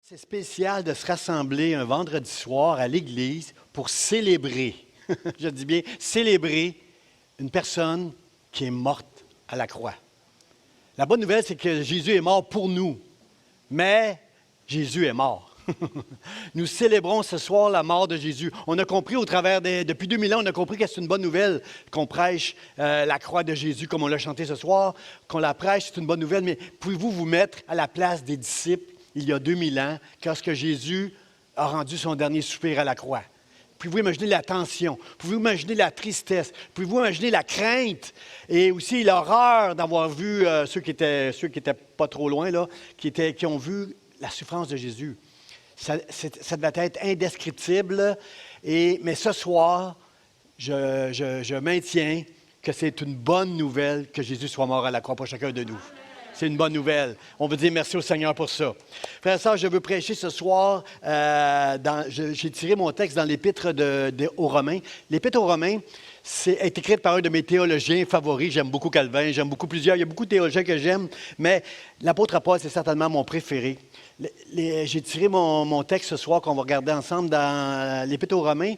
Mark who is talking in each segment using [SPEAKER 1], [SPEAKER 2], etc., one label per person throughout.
[SPEAKER 1] C'est spécial de se rassembler un vendredi soir à l'église pour célébrer, je dis bien célébrer une personne qui est morte à la croix. La bonne nouvelle, c'est que Jésus est mort pour nous, mais Jésus est mort. Nous célébrons ce soir la mort de Jésus. On a compris depuis 2000 ans, on a compris que c'est une bonne nouvelle qu'on prêche la croix de Jésus comme on l'a chanté ce soir, qu'on la prêche, c'est une bonne nouvelle, mais pouvez-vous vous mettre à la place des disciples il y a 2000 ans, lorsque Jésus a rendu son dernier soupir à la croix? Pouvez-vous imaginer la tension? Pouvez-vous imaginer la tristesse? Pouvez-vous imaginer la crainte? Et aussi l'horreur d'avoir vu ceux qui étaient pas trop loin, là, qui ont vu la souffrance de Jésus. Ça devait être indescriptible. Mais ce soir, je maintiens que c'est une bonne nouvelle que Jésus soit mort à la croix pour chacun de nous. C'est une bonne nouvelle. On veut dire merci au Seigneur pour ça. Frères et sœurs, je veux prêcher ce soir. J'ai tiré mon texte dans l'Épître aux Romains. L'Épître aux Romains est écrite par un de mes théologiens favoris. J'aime beaucoup Calvin, j'aime beaucoup plusieurs. Il y a beaucoup de théologiens que j'aime, mais l'apôtre Paul, c'est certainement mon préféré. J'ai tiré mon texte ce soir qu'on va regarder ensemble dans l'Épître aux Romains.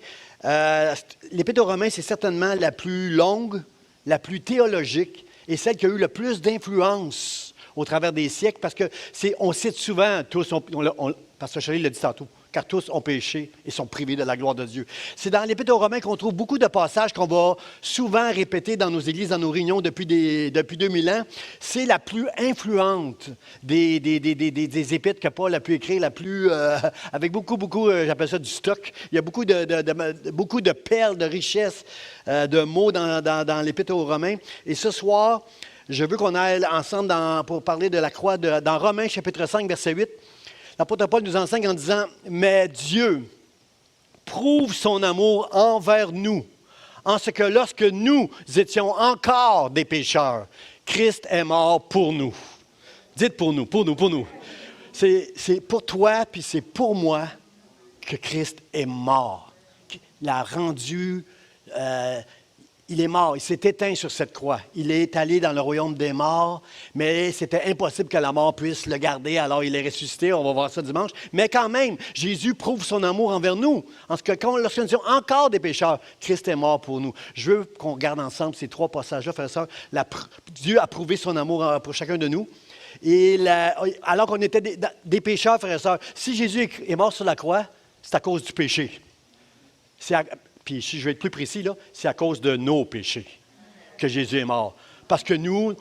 [SPEAKER 1] L'Épître aux Romains, c'est certainement la plus longue, la plus théologique et celle qui a eu le plus d'influence au travers des siècles, parce qu'on cite souvent, Pasteur Charlie l'a dit tantôt, car tous ont péché et sont privés de la gloire de Dieu. C'est dans l'Épître aux Romains qu'on trouve beaucoup de passages qu'on va souvent répéter dans nos églises, dans nos réunions depuis 2000 ans. C'est la plus influente des épîtres que Paul a pu écrire, avec beaucoup, j'appelle ça du stock. Il y a beaucoup de perles, de richesses, de mots dans l'Épître aux Romains. Et ce soir, je veux qu'on aille ensemble pour parler de la croix dans Romains chapitre 5, verset 8. L'apôtre Paul nous enseigne en disant « Mais Dieu prouve son amour envers nous, en ce que lorsque nous étions encore des pécheurs, Christ est mort pour nous. » Dites pour nous. C'est pour toi, puis c'est pour moi que Christ est mort. Il a rendu... il est mort, il s'est éteint sur cette croix. Il est allé dans le royaume des morts, mais c'était impossible que la mort puisse le garder, alors il est ressuscité, on va voir ça dimanche. Mais quand même, Jésus prouve son amour envers nous, en ce que lorsque nous étions encore des pécheurs, Christ est mort pour nous. Je veux qu'on regarde ensemble ces trois passages-là, frères et sœurs. Dieu a prouvé son amour pour chacun de nous. Et alors qu'on était des pécheurs, frères et sœurs, si Jésus est mort sur la croix, c'est à cause du péché. Puis si je vais être plus précis, là, c'est à cause de nos péchés que Jésus est mort. Parce que nous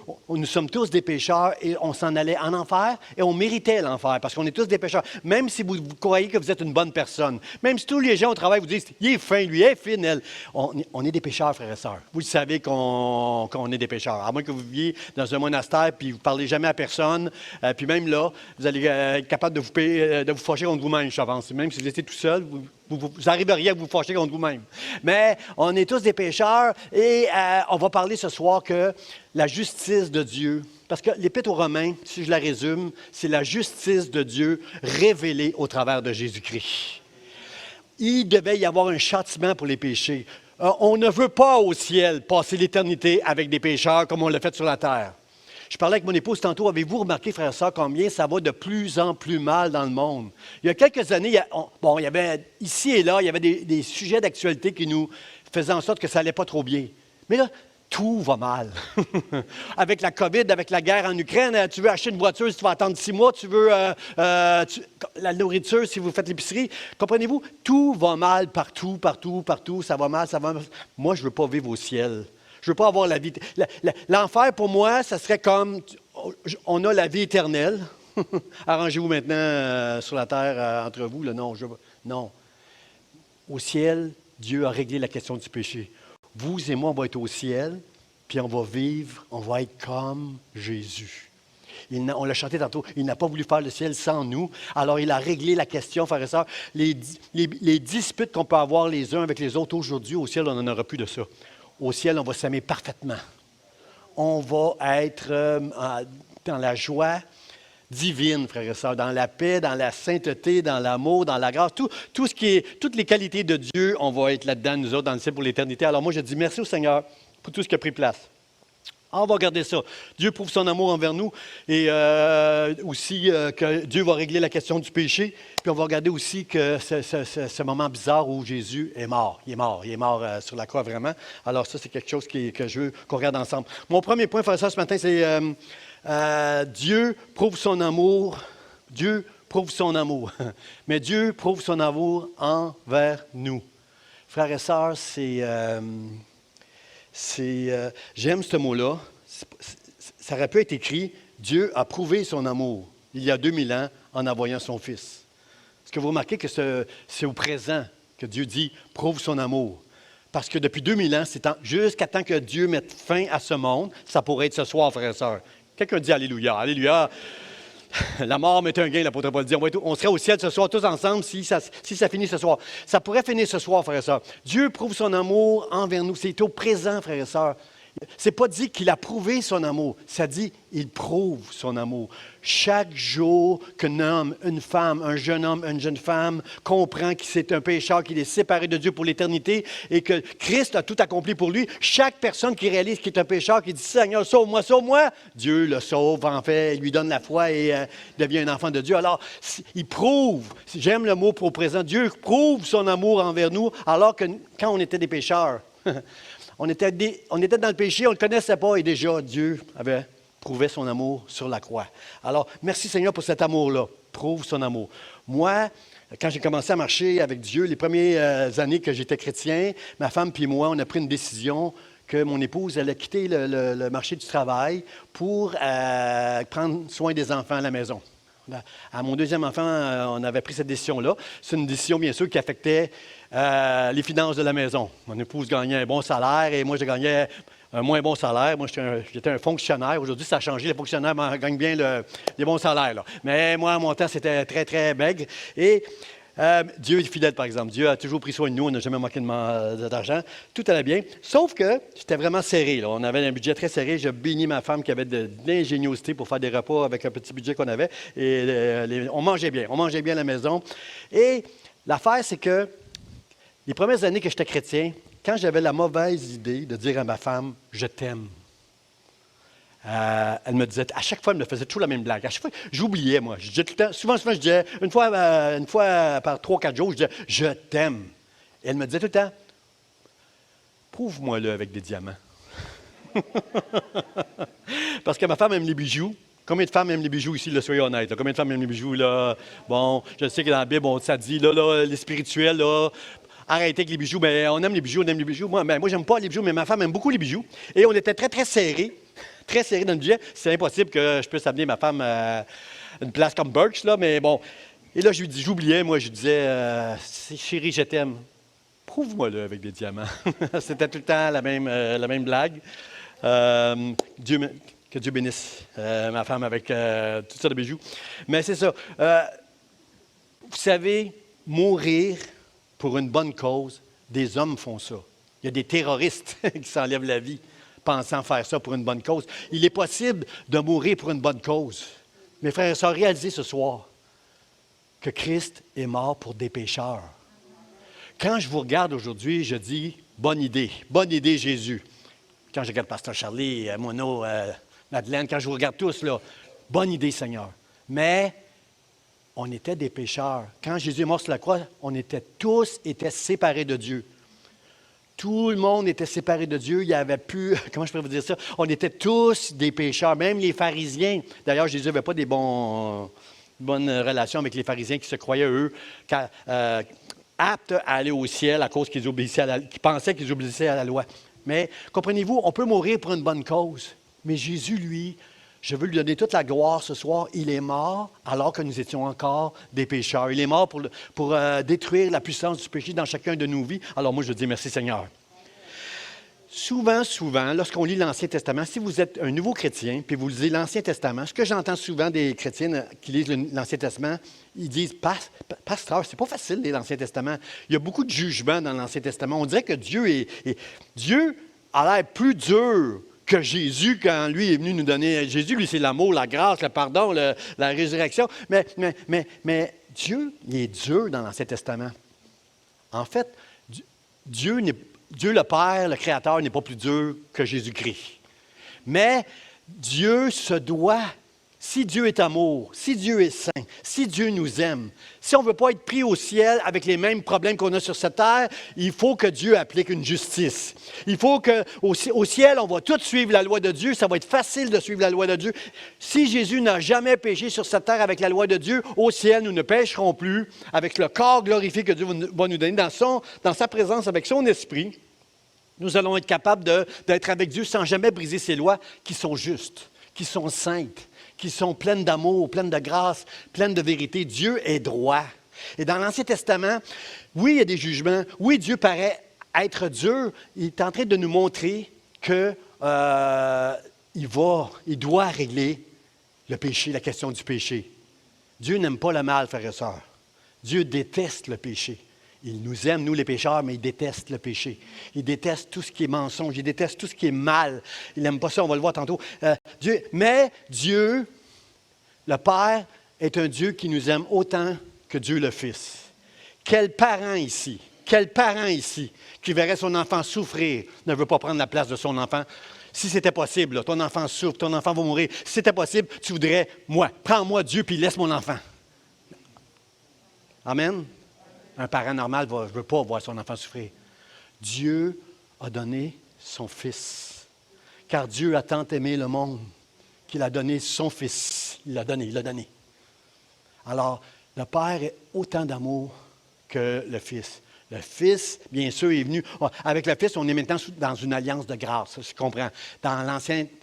[SPEAKER 1] sommes tous des pécheurs et on s'en allait en enfer et on méritait l'enfer parce qu'on est tous des pécheurs. Même si vous croyez que vous êtes une bonne personne, même si tous les gens au travail vous disent « il est fin, lui, elle est fine, elle », on est des pécheurs, frères et sœurs. Vous le savez qu'on est des pécheurs. À moins que vous viviez dans un monastère puis vous ne parlez jamais à personne. Puis même là, vous allez être capable de vous fâcher contre vous-même, je pense. Même si vous étiez tout seul, vous n'arriveriez à vous fâcher contre vous-même. Mais on est tous des pécheurs et on va parler ce soir que la justice de Dieu, parce que l'Épître aux Romains, si je la résume, c'est la justice de Dieu révélée au travers de Jésus-Christ. Il devait y avoir un châtiment pour les péchés. On ne veut pas au ciel passer l'éternité avec des pécheurs comme on l'a fait sur la terre. Je parlais avec mon épouse tantôt. Avez-vous remarqué, frères et sœurs, combien ça va de plus en plus mal dans le monde? Il y a quelques années, il y avait ici et là, il y avait des sujets d'actualité qui nous faisaient en sorte que ça n'allait pas trop bien. Mais là, tout va mal. Avec la COVID, avec la guerre en Ukraine, tu veux acheter une voiture si tu vas attendre 6 mois, tu veux la nourriture si vous faites l'épicerie. Comprenez-vous? Tout va mal partout, ça va mal. Moi, je ne veux pas vivre au ciel. Je ne veux pas avoir la vie. L'enfer, pour moi, ça serait comme, on a la vie éternelle. Arrangez-vous maintenant sur la terre entre vous. Là. Non. Au ciel, Dieu a réglé la question du péché. Vous et moi, on va être au ciel, puis on va vivre, on va être comme Jésus. On l'a chanté tantôt, il n'a pas voulu faire le ciel sans nous. Alors, il a réglé la question, frères et sœurs. Les disputes qu'on peut avoir les uns avec les autres aujourd'hui, au ciel, on n'en aura plus de ça. Au ciel, on va s'aimer parfaitement. On va être dans la joie divine, frères et sœurs, dans la paix, dans la sainteté, dans l'amour, dans la grâce. Toutes les qualités de Dieu, on va être là-dedans, nous autres, dans le ciel pour l'éternité. Alors moi, je dis merci au Seigneur pour tout ce qui a pris place. On va regarder ça. Dieu prouve son amour envers nous et aussi que Dieu va régler la question du péché. Puis on va regarder aussi que ce moment bizarre où Jésus est mort. Il est mort sur la croix vraiment. Alors ça, c'est quelque chose que je veux qu'on regarde ensemble. Mon premier point, faire ça ce matin, c'est Dieu prouve son amour. Dieu prouve son amour. Mais Dieu prouve son amour envers nous. Frères et sœurs, j'aime ce mot-là. Ça aurait pu être écrit, Dieu a prouvé son amour il y a 2000 ans en envoyant son Fils. Est-ce que vous remarquez que c'est au présent que Dieu dit, prouve son amour? Parce que depuis 2000 ans, jusqu'à temps que Dieu mette fin à ce monde, ça pourrait être ce soir, frères et sœurs. Quelqu'un dit Alléluia, Alléluia. La mort m'est un gain, l'apôtre Paul dit. On serait au ciel ce soir tous ensemble si ça finit ce soir. Ça pourrait finir ce soir, frères et sœurs. Dieu prouve son amour envers nous. C'est au présent, frères et sœurs. Ce n'est pas dit qu'il a prouvé son amour. Ça dit qu'il prouve son amour. Chaque jour qu'un homme, une femme, un jeune homme, une jeune femme comprend que c'est un pécheur, qu'il est séparé de Dieu pour l'éternité et que Christ a tout accompli pour lui, chaque personne qui réalise qu'il est un pécheur, qui dit « Seigneur, sauve-moi, sauve-moi », Dieu le sauve, en fait, il lui donne la foi et devient un enfant de Dieu. Alors, il prouve, j'aime le mot pour présent, Dieu prouve son amour envers nous alors que quand on était des pécheurs, on était dans le péché, on ne le connaissait pas et déjà Dieu avait prouvé son amour sur la croix. Alors, merci Seigneur pour cet amour-là. Prouve son amour. Moi, quand j'ai commencé à marcher avec Dieu, les premières années que j'étais chrétien, ma femme et moi, on a pris une décision que mon épouse allait quitter le marché du travail pour prendre soin des enfants à la maison. À mon deuxième enfant, on avait pris cette décision-là. C'est une décision, bien sûr, qui affectait les finances de la maison. Mon épouse gagnait un bon salaire et moi, je gagnais un moins bon salaire. Moi, j'étais un fonctionnaire. Aujourd'hui, ça a changé. Les fonctionnaires gagnent bien les bons salaires, là. Mais moi, à mon temps, c'était très, très maigre. Et Dieu est fidèle, par exemple. Dieu a toujours pris soin de nous. On n'a jamais manqué d'argent. Tout allait bien. Sauf que j'étais vraiment serré, là. On avait un budget très serré. Je bénis ma femme qui avait de l'ingéniosité pour faire des repas avec un petit budget qu'on avait. Et on mangeait bien. On mangeait bien à la maison. Et l'affaire, c'est que les premières années que j'étais chrétien, quand j'avais la mauvaise idée de dire à ma femme « je t'aime », elle me disait, à chaque fois, elle me faisait toujours la même blague. À chaque fois, j'oubliais, moi. Je disais tout le temps, souvent, je disais, une fois par 3-4 jours, je disais « je t'aime ». Et elle me disait tout le temps « prouve-moi-le avec des diamants ». Parce que ma femme aime les bijoux. Combien de femmes aiment les bijoux ici, là, soyez honnêtes? Là? Combien de femmes aiment les bijoux, là? Bon, je sais que dans la Bible, ça dit, là, les spirituels, là, arrêtez avec les bijoux. Mais on aime les bijoux, on aime les bijoux. Moi, j'aime pas les bijoux, mais ma femme aime beaucoup les bijoux. Et on était très, très serrés. Très serré dans le budget. C'est impossible que je puisse amener ma femme à une place comme Birch, là, mais bon. Et là, j'oubliais, moi, je disais, chérie, je t'aime. Prouve-moi-le avec des diamants. C'était tout le temps la même blague. Que Dieu bénisse ma femme avec toutes sortes de bijoux. Mais c'est ça. Vous savez, mourir pour une bonne cause, des hommes font ça. Il y a des terroristes qui s'enlèvent la vie pensant faire ça pour une bonne cause. Il est possible de mourir pour une bonne cause. Mes frères et sœurs, réalisez ce soir que Christ est mort pour des pécheurs. Quand je vous regarde aujourd'hui, je dis, bonne idée Jésus. Quand je regarde Pasteur Charlie, Mono, Madeleine, quand je vous regarde tous, là, bonne idée Seigneur. Mais on était des pécheurs. Quand Jésus est mort sur la croix, on était tous séparés de Dieu. Tout le monde était séparé de Dieu. Il n'y avait plus, comment je pourrais vous dire ça? On était tous des pécheurs, même les pharisiens. D'ailleurs, Jésus n'avait pas des bonnes relations avec les pharisiens qui se croyaient, eux, aptes à aller au ciel à cause qu'ils pensaient qu'ils obéissaient à la loi. Mais comprenez-vous, on peut mourir pour une bonne cause. Mais Jésus, lui, je veux lui donner toute la gloire ce soir. Il est mort alors que nous étions encore des pécheurs. Il est mort pour détruire la puissance du péché dans chacun de nos vies. Alors moi, je dis merci Seigneur. Souvent, lorsqu'on lit l'Ancien Testament, si vous êtes un nouveau chrétien, puis vous lisez l'Ancien Testament, ce que j'entends souvent des chrétiens qui lisent l'Ancien Testament, ils disent « Pasteur, c'est pas facile lire l'Ancien Testament. Il y a beaucoup de jugements dans l'Ancien Testament. On dirait que Dieu a l'air plus dur que Jésus, quand lui est venu nous donner... Jésus, lui, c'est l'amour, la grâce, le pardon, la résurrection. Mais Dieu, il est dur dans l'Ancien Testament. En fait, Dieu le Père, le Créateur, n'est pas plus dur que Jésus-Christ. Mais Dieu se doit, si Dieu est amour, si Dieu est saint, si Dieu nous aime, si on ne veut pas être pris au ciel avec les mêmes problèmes qu'on a sur cette terre, il faut que Dieu applique une justice. Il faut qu'au ciel, on va tous suivre la loi de Dieu. Ça va être facile de suivre la loi de Dieu. Si Jésus n'a jamais péché sur cette terre avec la loi de Dieu, au ciel, nous ne pécherons plus avec le corps glorifié que Dieu va nous donner dans sa présence, avec son esprit. Nous allons être capables d'être avec Dieu sans jamais briser ses lois qui sont justes, qui sont saintes, qui sont pleines d'amour, pleines de grâce, pleines de vérité. Dieu est droit. Et dans l'Ancien Testament, oui, il y a des jugements. Oui, Dieu paraît être dur. Il est en train de nous montrer qu'il doit régler le péché, la question du péché. Dieu n'aime pas le mal, frères et sœurs. Dieu déteste le péché. Il nous aime, nous les pécheurs, mais il déteste le péché. Il déteste tout ce qui est mensonge. Il déteste tout ce qui est mal. Il n'aime pas ça, on va le voir tantôt. Mais Dieu, le Père, est un Dieu qui nous aime autant que Dieu le Fils. Quel parent ici qui verrait son enfant souffrir, ne veut pas prendre la place de son enfant? Si c'était possible, là, ton enfant souffre, ton enfant va mourir. Si c'était possible, tu voudrais, prends-moi Dieu, puis laisse mon enfant. Amen? Un parent normal ne veut pas voir son enfant souffrir. Dieu a donné son Fils. Car Dieu a tant aimé le monde qu'il a donné son Fils. Il l'a donné. Alors, le Père est autant d'amour que le Fils. Le Fils, bien sûr, est venu. Avec le Fils, on est maintenant dans une alliance de grâce. Je comprends. Dans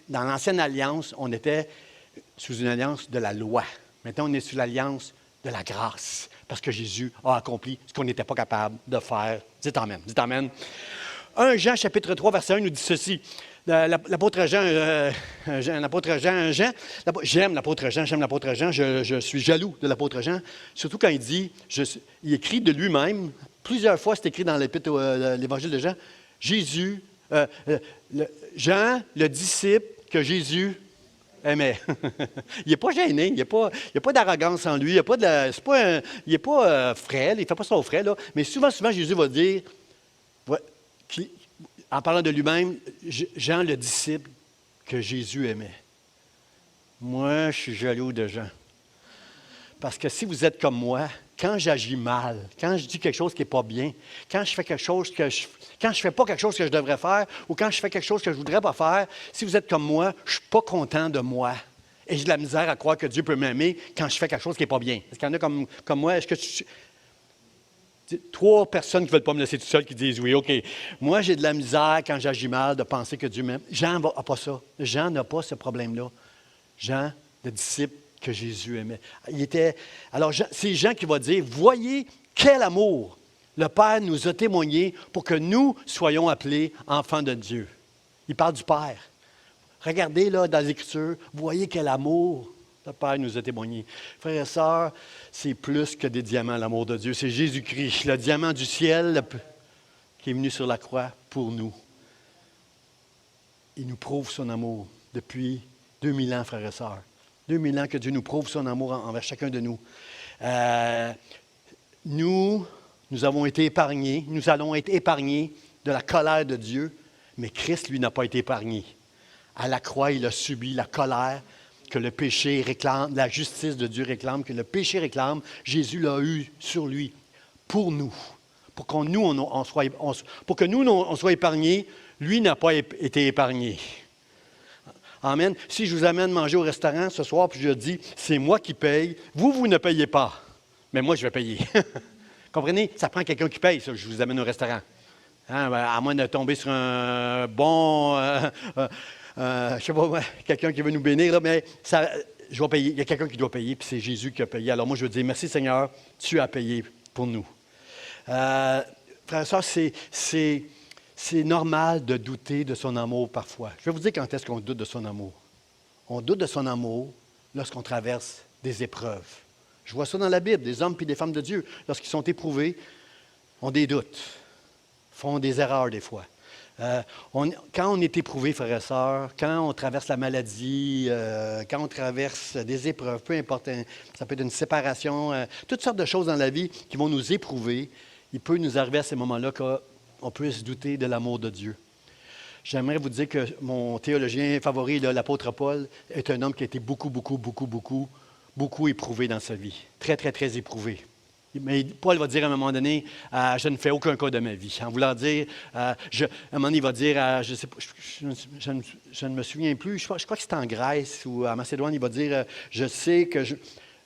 [SPEAKER 1] l'ancienne alliance, on était sous une alliance de la loi. Maintenant, on est sous l'alliance de la grâce. Parce que Jésus a accompli ce qu'on n'était pas capable de faire. Dites Amen. Dites Amen. 1 Jean, chapitre 3, verset 1, nous dit ceci. L'apôtre Jean, j'aime l'apôtre Jean, je suis jaloux de l'apôtre Jean, surtout quand il dit, il écrit de lui-même, plusieurs fois c'est écrit dans l'épître, l'évangile de Jean, Jean, le disciple que Jésus aimait. Il n'est pas gêné, il n'y a pas d'arrogance en lui, il n'est pas frêle, il ne fait pas ça au frais, là. Mais souvent, Jésus va dire, en parlant de lui-même, Jean le disciple que Jésus aimait. Moi, je suis jaloux de Jean. Parce que si vous êtes comme moi, quand j'agis mal, quand je dis quelque chose qui n'est pas bien, quand je fais quelque chose quand je ne fais pas quelque chose que je devrais faire, ou quand je fais quelque chose que je ne voudrais pas faire, si vous êtes comme moi, je ne suis pas content de moi. Et j'ai de la misère à croire que Dieu peut m'aimer quand je fais quelque chose qui n'est pas bien. Est-ce qu'il y en a comme moi? Est-ce que 3 personnes qui ne veulent pas me laisser tout seul qui disent oui, OK. Moi, j'ai de la misère quand j'agis mal de penser que Dieu m'aime. Jean n'a pas ça. Jean n'a pas ce problème-là. Jean, le disciple que Jésus aimait. Alors, c'est Jean qui va dire, voyez quel amour le Père nous a témoigné pour que nous soyons appelés enfants de Dieu. Il parle du Père. Regardez là dans les Écritures, voyez quel amour le Père nous a témoigné. Frères et sœurs, c'est plus que des diamants, l'amour de Dieu. C'est Jésus-Christ, le diamant du ciel qui est venu sur la croix pour nous. Il nous prouve son amour depuis 2000 ans, frères et sœurs. 2000 ans que Dieu nous prouve son amour envers chacun de nous. Nous avons été épargnés, nous allons être épargnés de la colère de Dieu, mais Christ, lui, n'a pas été épargné. À la croix, il a subi la colère que le péché réclame, la justice de Dieu réclame, que le péché réclame. Jésus l'a eu sur lui pour nous, pour que nous, on soit épargnés. Lui n'a pas été épargné. Amen. Si je vous amène manger au restaurant ce soir, puis je dis, c'est moi qui paye, vous ne payez pas, mais moi, je vais payer. Comprenez? Ça prend quelqu'un qui paye, ça, je vous amène au restaurant. Hein, à moins de tomber sur un bon... je ne sais pas, quelqu'un qui veut nous bénir, là, mais je vais payer. Il y a quelqu'un qui doit payer, puis c'est Jésus qui a payé. Alors moi, je veux dire, merci Seigneur, tu as payé pour nous. Frères et sœurs, c'est normal de douter de son amour parfois. Je vais vous dire quand est-ce qu'on doute de son amour. On doute de son amour lorsqu'on traverse des épreuves. Je vois ça dans la Bible, des hommes et des femmes de Dieu, lorsqu'ils sont éprouvés, ont des doutes, font des erreurs des fois. Quand on est éprouvé, frères et sœurs, quand on traverse la maladie, quand on traverse des épreuves, peu importe, ça peut être une séparation, toutes sortes de choses dans la vie qui vont nous éprouver, il peut nous arriver à ces moments-là qu'on puisse douter de l'amour de Dieu. J'aimerais vous dire que mon théologien favori, là, l'apôtre Paul, est un homme qui a été beaucoup éprouvé dans sa vie. Très, très, très éprouvé. Mais Paul va dire à un moment donné, je ne fais aucun cas de ma vie. En voulant dire, à un moment donné, il va dire, je ne me souviens plus, je crois que c'est en Grèce ou à Macédoine, il va dire, je sais que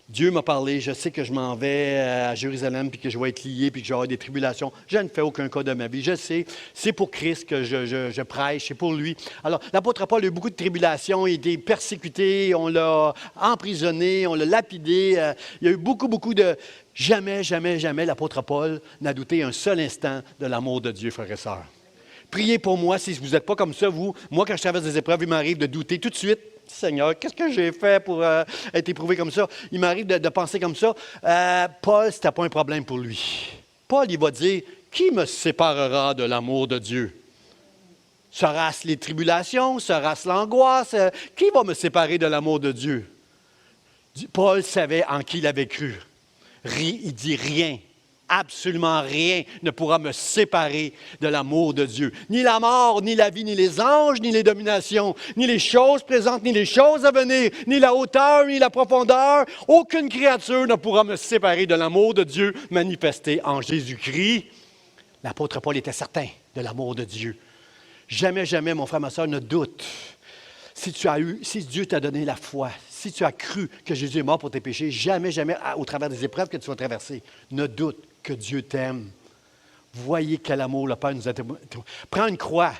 [SPEAKER 1] Dieu m'a parlé, je sais que je m'en vais à Jérusalem, puis que je vais être lié, puis que je vais avoir des tribulations. Je ne fais aucun cas de ma vie. Je sais, c'est pour Christ que je prêche, c'est pour lui. Alors, l'apôtre Paul a eu beaucoup de tribulations, il a été persécuté, on l'a emprisonné, on l'a lapidé. Il y a eu beaucoup de... Jamais l'apôtre Paul n'a douté un seul instant de l'amour de Dieu, frères et sœurs. Priez pour moi, si vous n'êtes pas comme ça, vous. Moi, quand je traverse des épreuves, il m'arrive de douter tout de suite. Seigneur, qu'est-ce que j'ai fait pour être éprouvé comme ça? Il m'arrive de penser comme ça. Paul, ce n'était pas un problème pour lui. Paul, il va dire, qui me séparera de l'amour de Dieu? Sera-ce les tribulations? Sera-ce l'angoisse? Qui va me séparer de l'amour de Dieu? Paul savait en qui il avait cru. Il dit rien. Absolument rien ne pourra me séparer de l'amour de Dieu. Ni la mort, ni la vie, ni les anges, ni les dominations, ni les choses présentes, ni les choses à venir, ni la hauteur, ni la profondeur. Aucune créature ne pourra me séparer de l'amour de Dieu manifesté en Jésus-Christ. L'apôtre Paul était certain de l'amour de Dieu. Jamais, mon frère, ma soeur, ne doute. Si Dieu t'a donné la foi, si tu as cru que Jésus est mort pour tes péchés, jamais, au travers des épreuves que tu vas traverser, ne doute que Dieu t'aime. Voyez quel amour le Père nous a témoigné. Prends une croix.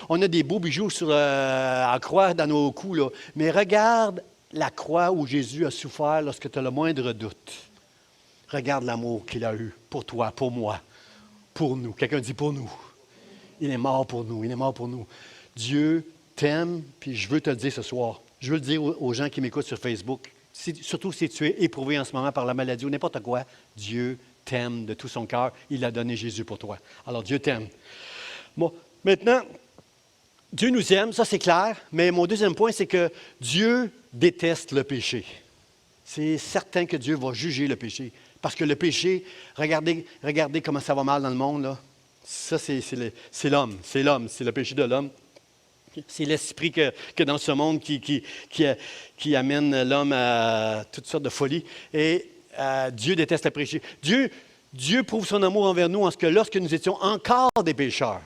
[SPEAKER 1] On a des beaux bijoux en croix dans nos cous, là. Mais regarde la croix où Jésus a souffert lorsque tu as le moindre doute. Regarde l'amour qu'il a eu pour toi, pour moi, pour nous. Quelqu'un dit pour nous. Il est mort pour nous. Il est mort pour nous. Dieu t'aime, puis je veux te le dire ce soir. Je veux le dire aux gens qui m'écoutent sur Facebook, surtout si tu es éprouvé en ce moment par la maladie ou n'importe quoi, Dieu t'aime de tout son cœur. Il a donné Jésus pour toi. Alors, Dieu t'aime. Bon, maintenant, Dieu nous aime, ça c'est clair, mais mon deuxième point, c'est que Dieu déteste le péché. C'est certain que Dieu va juger le péché. Parce que le péché, regardez comment ça va mal dans le monde, là. Ça, c'est l'homme, c'est le péché de l'homme. C'est l'esprit que dans ce monde qui amène l'homme à toutes sortes de folies. Et Dieu déteste le péché. Dieu prouve son amour envers nous en ce que lorsque nous étions encore des pécheurs,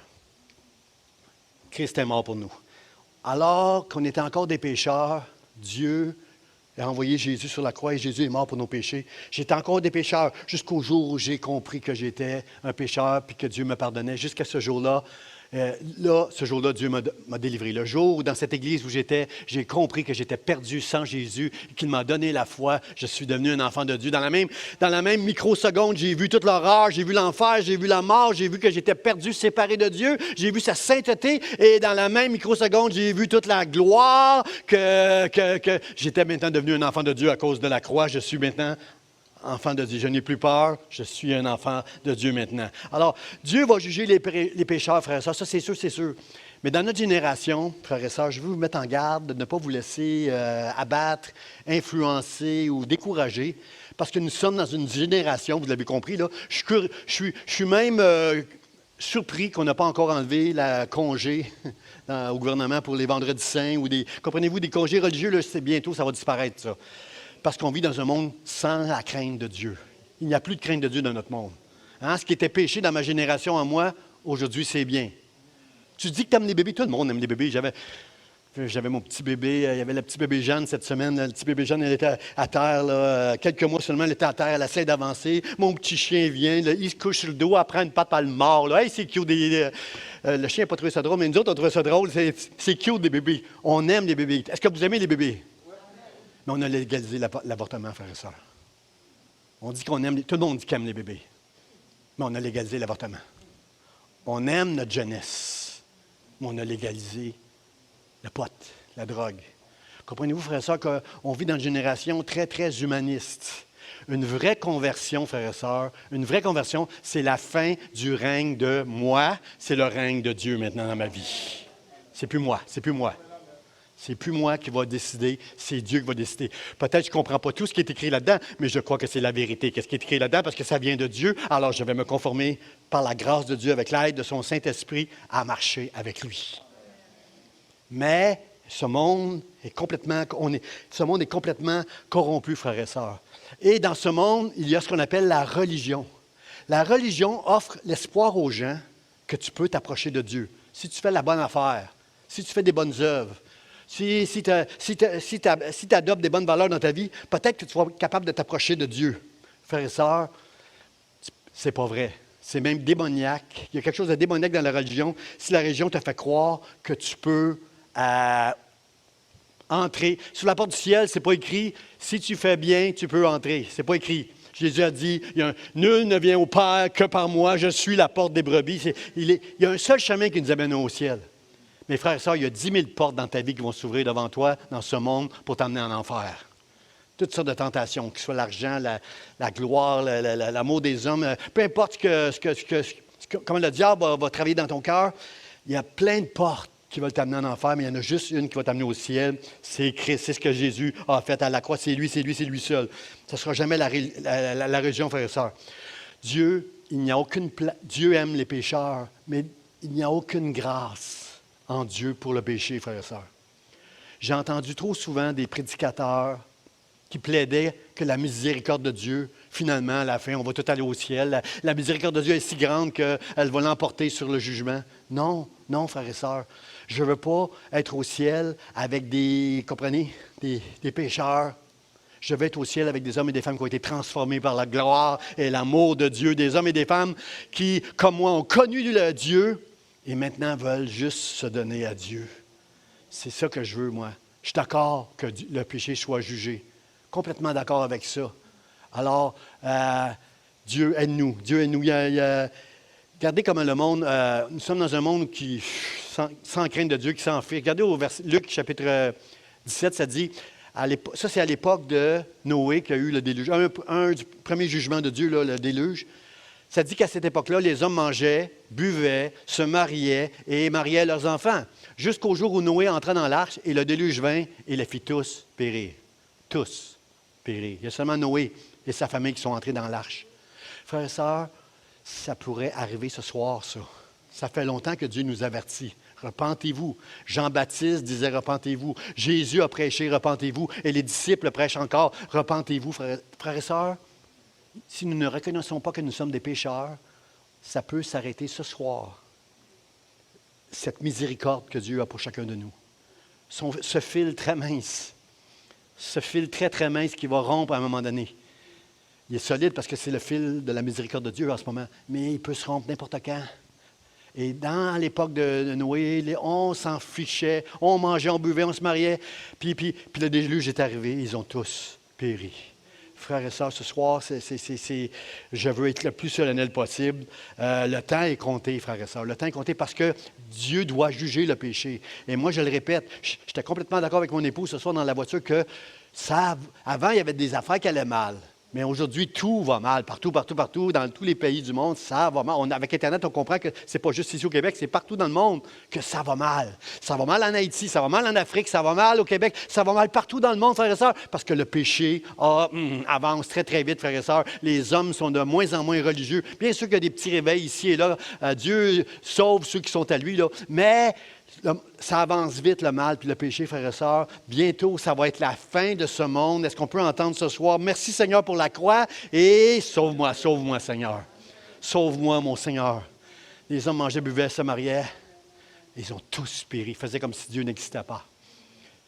[SPEAKER 1] Christ est mort pour nous. Alors qu'on était encore des pécheurs, Dieu a envoyé Jésus sur la croix et Jésus est mort pour nos péchés. J'étais encore des pécheurs jusqu'au jour où j'ai compris que j'étais un pécheur puis que Dieu me pardonnait. Jusqu'à ce jour-là, ce jour-là, Dieu m'a délivré. Le jour où, dans cette église où j'étais, j'ai compris que j'étais perdu sans Jésus, qu'il m'a donné la foi, je suis devenu un enfant de Dieu. Dans la même microseconde, j'ai vu toute l'horreur, j'ai vu l'enfer, j'ai vu la mort, j'ai vu que j'étais perdu, séparé de Dieu, j'ai vu sa sainteté, et dans la même microseconde, j'ai vu toute la gloire que j'étais maintenant devenu un enfant de Dieu à cause de la croix. Je suis maintenant enfant de Dieu. Je n'ai plus peur, je suis un enfant de Dieu maintenant. Alors, Dieu va juger les pécheurs, frères et sœurs, ça c'est sûr. Mais dans notre génération, frères et sœurs, je veux vous mettre en garde de ne pas vous laisser abattre, influencer ou décourager, parce que nous sommes dans une génération, vous l'avez compris, là, je suis même surpris qu'on n'a pas encore enlevé la congé au gouvernement pour les vendredis saints ou comprenez-vous, des congés religieux, là, c'est bientôt, ça va disparaître, ça. Parce qu'on vit dans un monde sans la crainte de Dieu. Il n'y a plus de crainte de Dieu dans notre monde. Hein? Ce qui était péché dans ma génération à moi, aujourd'hui, c'est bien. Tu dis que tu aimes les bébés, tout le monde aime les bébés. J'avais mon petit bébé, il y avait le petit bébé Jeanne cette semaine. Le petit bébé Jeanne, elle était à terre, là, quelques mois seulement, elle était à terre, elle essaie d'avancer. Mon petit chien vient, là, il se couche sur le dos, elle prend une patte, elle le mord. Là. Hey, c'est cute. Le chien n'a pas trouvé ça drôle, mais nous autres, on trouvé ça drôle. C'est cute des bébés. On aime les bébés. Est-ce que vous aimez les bébés? Mais on a légalisé l'avortement, frères et sœurs. On dit qu'on aime, tout le monde dit qu'il aime les bébés. Mais on a légalisé l'avortement. On aime notre jeunesse, mais on a légalisé le pot, la drogue. Comprenez-vous, frères et sœurs, qu'on vit dans une génération très, très humaniste. Une vraie conversion, frères et sœurs, une vraie conversion, c'est la fin du règne de moi, c'est le règne de Dieu maintenant dans ma vie. C'est plus moi. C'est plus moi qui va décider, c'est Dieu qui va décider. Peut-être que je ne comprends pas tout ce qui est écrit là-dedans, mais je crois que c'est la vérité. Qu'est-ce qui est écrit là-dedans? Parce que ça vient de Dieu. Alors, je vais me conformer par la grâce de Dieu, avec l'aide de son Saint-Esprit, à marcher avec lui. Mais ce monde est complètement corrompu, frères et sœurs. Et dans ce monde, il y a ce qu'on appelle la religion. La religion offre l'espoir aux gens que tu peux t'approcher de Dieu. Si tu fais la bonne affaire, si tu fais des bonnes œuvres, si tu adoptes des bonnes valeurs dans ta vie, peut-être que tu seras capable de t'approcher de Dieu. Frères et sœurs, c'est pas vrai. C'est même démoniaque. Il y a quelque chose de démoniaque dans la religion. Si la religion te fait croire que tu peux entrer. Sur la porte du ciel, ce n'est pas écrit « Si tu fais bien, tu peux entrer ». Ce n'est pas écrit. Jésus a dit « Nul ne vient au Père que par moi, je suis la porte des brebis ». Il y a un seul chemin qui nous amène au ciel. Mes frères et sœurs, il y a 10 000 portes dans ta vie qui vont s'ouvrir devant toi, dans ce monde, pour t'emmener en enfer. Toutes sortes de tentations, que ce soit l'argent, la gloire, l'amour des hommes, peu importe comment le diable va travailler dans ton cœur, il y a plein de portes qui veulent t'amener en enfer, mais il y en a juste une qui va t'amener au ciel. C'est Christ, c'est ce que Jésus a fait à la croix. C'est lui seul. Ce ne sera jamais la religion, frères et sœurs. Dieu aime les pécheurs, mais il n'y a aucune grâce en Dieu pour le péché, frères et sœurs. J'ai entendu trop souvent des prédicateurs qui plaidaient que la miséricorde de Dieu, finalement, à la fin, on va tout aller au ciel. La miséricorde de Dieu est si grande qu'elle va l'emporter sur le jugement. Non, frères et sœurs. Je ne veux pas être au ciel avec des pécheurs. Je veux être au ciel avec des hommes et des femmes qui ont été transformés par la gloire et l'amour de Dieu. Des hommes et des femmes qui, comme moi, ont connu le Dieu et maintenant veulent juste se donner à Dieu. C'est ça que je veux, moi. Je suis d'accord que le péché soit jugé. Complètement d'accord avec ça. Alors, Dieu aide-nous. Dieu aide-nous. Regardez comment le monde, nous sommes dans un monde qui, sans crainte de Dieu, qui s'enfuit. Regardez au Luc chapitre 17, ça dit, ça c'est à l'époque de Noé qui a eu le déluge. Un du premier jugement de Dieu, là, le déluge. Ça dit qu'à cette époque-là, les hommes mangeaient, buvaient, se mariaient et mariaient leurs enfants. Jusqu'au jour où Noé entra dans l'arche et le déluge vint et les fit tous périr. Tous périr. Il y a seulement Noé et sa famille qui sont entrés dans l'arche. Frères et sœurs, ça pourrait arriver ce soir, ça. Ça fait longtemps que Dieu nous avertit. Repentez-vous. Jean-Baptiste disait repentez-vous. Jésus a prêché repentez-vous. Et les disciples prêchent encore repentez-vous, frères et sœurs. Si nous ne reconnaissons pas que nous sommes des pécheurs, ça peut s'arrêter ce soir. Cette miséricorde que Dieu a pour chacun de nous. Ce fil très mince. Ce fil très, très mince qui va rompre à un moment donné. Il est solide parce que c'est le fil de la miséricorde de Dieu en ce moment. Mais il peut se rompre n'importe quand. Et dans l'époque de Noé, on s'en fichait. On mangeait, on buvait, on se mariait. Puis le déluge est arrivé. Ils ont tous péri. Frères et sœurs, ce soir, je veux être le plus solennel possible. Le temps est compté, frères et sœurs. Le temps est compté parce que Dieu doit juger le péché. Et moi, je le répète, j'étais complètement d'accord avec mon épouse ce soir dans la voiture que avant, il y avait des affaires qui allaient mal. Mais aujourd'hui, tout va mal, partout, dans tous les pays du monde, ça va mal. Avec Internet, on comprend que ce n'est pas juste ici au Québec, c'est partout dans le monde que ça va mal. Ça va mal en Haïti, ça va mal en Afrique, ça va mal au Québec, ça va mal partout dans le monde, frères et sœurs, parce que le péché avance très, très vite, frères et sœurs. Les hommes sont de moins en moins religieux. Bien sûr qu'il y a des petits réveils ici et là. Dieu sauve ceux qui sont à lui, là. Mais ça avance vite, le mal puis le péché, frères et sœurs. Bientôt, ça va être la fin de ce monde. Est-ce qu'on peut entendre ce soir? Merci, Seigneur, pour la croix. Et sauve-moi, Seigneur. Sauve-moi, mon Seigneur. Les hommes mangeaient, buvaient, se mariaient. Ils ont tous péri. Ils faisaient comme si Dieu n'existait pas.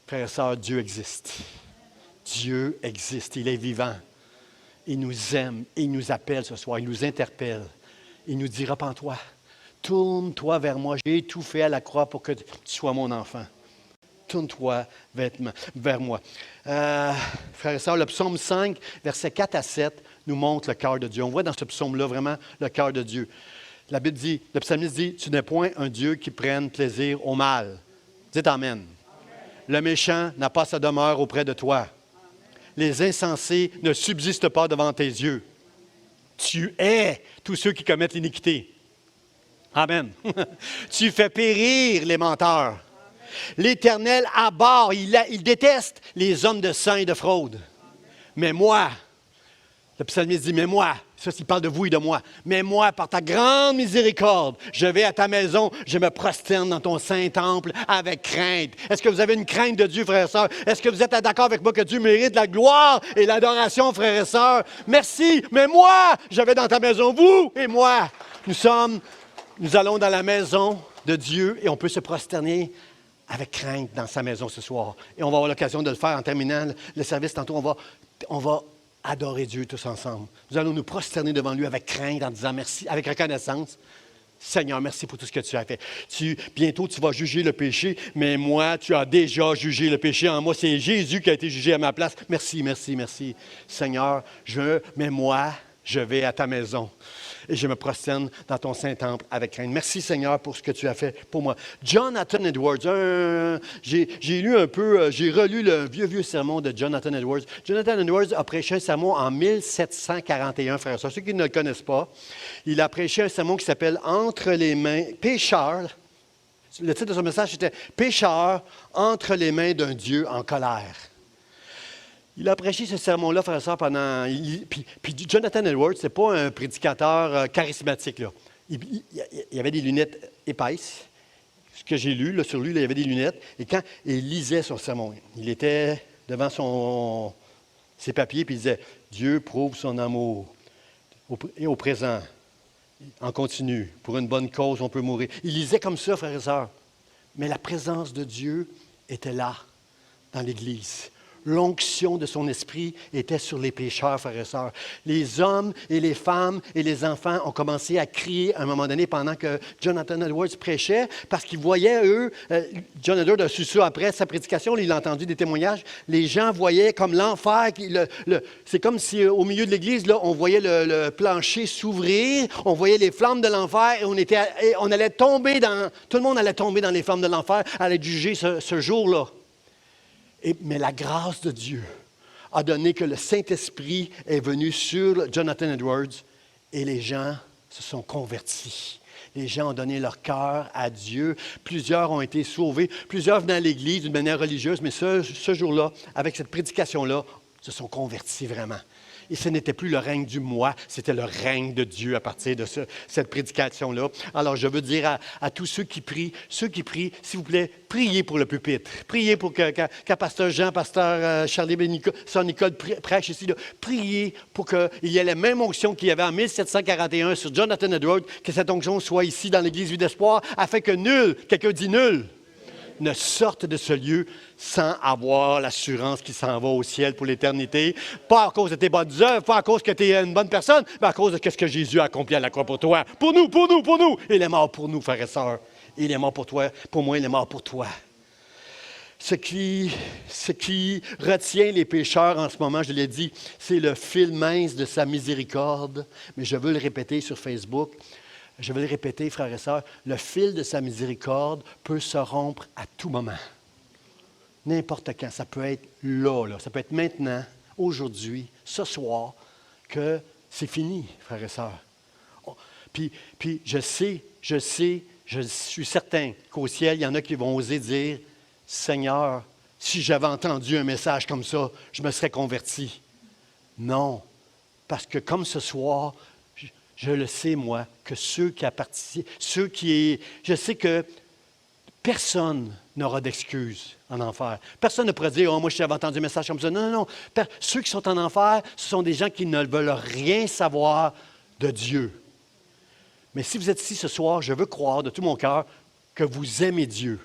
[SPEAKER 1] Frères et sœurs, Dieu existe. Dieu existe. Il est vivant. Il nous aime. Il nous appelle ce soir. Il nous interpelle. Il nous dit, repens-toi. Tourne-toi vers moi. J'ai tout fait à la croix pour que tu sois mon enfant. Tourne-toi vers moi. Frères et sœurs, le psaume 5, versets 4 à 7, nous montre le cœur de Dieu. On voit dans ce psaume-là vraiment le cœur de Dieu. La Bible dit, le psalmiste dit, « Tu n'es point un Dieu qui prenne plaisir au mal. » Dites Amen. Amen. Le méchant n'a pas sa demeure auprès de toi. Amen. Les insensés ne subsistent pas devant tes yeux. Tu hais tous ceux qui commettent l'iniquité. Amen. Tu fais périr les menteurs. Amen. L'Éternel abhorre, il déteste les hommes de sang et de fraude. Amen. Mais moi, Le psalmiste dit, mais moi, ça, il parle de vous et de moi, mais moi, par ta grande miséricorde, je vais à ta maison, je me prosterne dans ton saint temple avec crainte. Est-ce que vous avez une crainte de Dieu, frères et sœurs? Est-ce que vous êtes d'accord avec moi que Dieu mérite la gloire et l'adoration, frères et sœurs? Merci, mais moi, je vais dans ta maison, vous et moi. Nous allons dans la maison de Dieu et on peut se prosterner avec crainte dans sa maison ce soir. Et on va avoir l'occasion de le faire en terminant le service. Tantôt, on va adorer Dieu tous ensemble. Nous allons nous prosterner devant lui avec crainte en disant merci, avec reconnaissance. Seigneur, merci pour tout ce que tu as fait. Bientôt, tu vas juger le péché, mais moi, tu as déjà jugé le péché en moi. C'est Jésus qui a été jugé à ma place. Merci, merci, merci. Seigneur, mais moi, je vais à ta maison et je me prosterne dans ton Saint-Temple avec crainte. Merci, Seigneur, pour ce que tu as fait pour moi. Jonathan Edwards, j'ai lu un peu, j'ai relu le vieux sermon de Jonathan Edwards. Jonathan Edwards a prêché un sermon en 1741, frères et sœurs. Ceux qui ne le connaissent pas, il a prêché un sermon qui s'appelle « Entre les mains, pécheurs ». Le titre de son message, c'était « Pécheurs entre les mains d'un Dieu en colère ». Il a prêché ce sermon-là, frère et sœur, pendant... Puis Jonathan Edwards, ce n'est pas un prédicateur charismatique, là. Il avait des lunettes épaisses. Ce que j'ai lu là, sur lui, là, il avait des lunettes. Et quand il lisait son sermon, il était devant ses papiers, puis il disait « Dieu prouve son amour au présent, en continu. Pour une bonne cause, on peut mourir. » Il lisait comme ça, frère et sœur. Mais la présence de Dieu était là, dans l'Église. L'onction de son esprit était sur les pécheurs, frères et sœurs. Les hommes et les femmes et les enfants ont commencé à crier à un moment donné pendant que Jonathan Edwards prêchait, parce qu'ils voyaient, eux, John Edwards a su ça après sa prédication, il a entendu des témoignages, les gens voyaient comme l'enfer, c'est comme si au milieu de l'église, là, on voyait le plancher s'ouvrir, on voyait les flammes de l'enfer et on allait tomber tout le monde allait tomber dans les flammes de l'enfer, allait être jugé ce jour-là. Mais la grâce de Dieu a donné que le Saint-Esprit est venu sur Jonathan Edwards et les gens se sont convertis. Les gens ont donné leur cœur à Dieu. Plusieurs ont été sauvés. Plusieurs venaient à l'Église d'une manière religieuse, mais ce jour-là, avec cette prédication-là, se sont convertis vraiment. Et ce n'était plus le règne du moi, c'était le règne de Dieu à partir de cette prédication-là. Alors, je veux dire à tous ceux qui prient, s'il vous plaît, priez pour le pupitre. Priez pour que Pasteur Jean, Pasteur Charlie Sœur Nicole prêche ici. Là. Priez pour qu'il y ait la même onction qu'il y avait en 1741 sur Jonathan Edwards, que cette onction soit ici dans l'Église Vie d'Espoir, afin que nul, quelqu'un dit nul, ne sorte de ce lieu sans avoir l'assurance qu'il s'en va au ciel pour l'éternité. Pas à cause de tes bonnes œuvres, pas à cause que tu es une bonne personne, mais à cause de ce que Jésus a accompli à la croix pour toi. Pour nous. Il est mort pour nous, frères et sœurs. Il est mort pour toi. Pour moi, il est mort pour toi. Ce qui retient les pécheurs en ce moment, je l'ai dit, c'est le fil mince de sa miséricorde. Mais je veux le répéter sur Facebook. Je vais le répéter, frères et sœurs, le fil de sa miséricorde peut se rompre à tout moment. N'importe quand. Ça peut être là. Ça peut être maintenant, aujourd'hui, ce soir, que c'est fini, frères et sœurs. Puis je suis certain qu'au ciel, il y en a qui vont oser dire, « Seigneur, si j'avais entendu un message comme ça, je me serais converti. » Non, parce que comme ce soir, je le sais, moi, que je sais que personne n'aura d'excuses en enfer. Personne ne pourra dire, « Oh, moi, j'avais entendu un message comme ça. » Non. Ceux qui sont en enfer, ce sont des gens qui ne veulent rien savoir de Dieu. Mais si vous êtes ici ce soir, je veux croire de tout mon cœur que vous aimez Dieu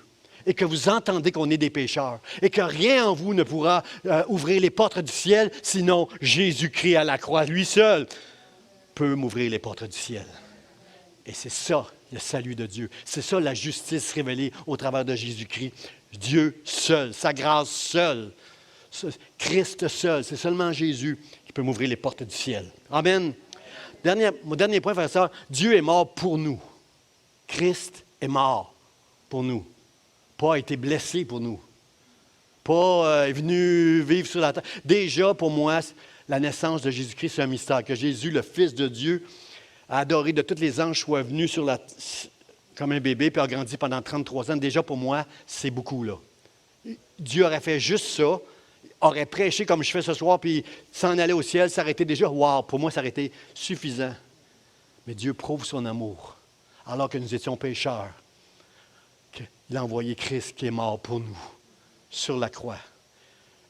[SPEAKER 1] et que vous entendez qu'on est des pécheurs et que rien en vous ne pourra ouvrir les portes du ciel, sinon Jésus-Christ à la croix, lui seul, peut m'ouvrir les portes du ciel. Et c'est ça, le salut de Dieu. C'est ça, la justice révélée au travers de Jésus-Christ. Dieu seul, sa grâce seule, Christ seul. C'est seulement Jésus qui peut m'ouvrir les portes du ciel. Amen. Mon dernier point, frère et sœur, Dieu est mort pour nous. Christ est mort pour nous. Pas été blessé pour nous. Pas est venu vivre sur la terre. Déjà, pour moi, la naissance de Jésus-Christ, c'est un mystère. Que Jésus, le Fils de Dieu, adoré de tous les anges, soit venu comme un bébé puis a grandi pendant 33 ans. Déjà, pour moi, c'est beaucoup, là. Dieu aurait fait juste ça. aurait prêché comme je fais ce soir, puis s'en aller au ciel, ça aurait été déjà, wow, pour moi, ça aurait été suffisant. Mais Dieu prouve son amour, alors que nous étions pécheurs, qu'il a envoyé Christ qui est mort pour nous, sur la croix.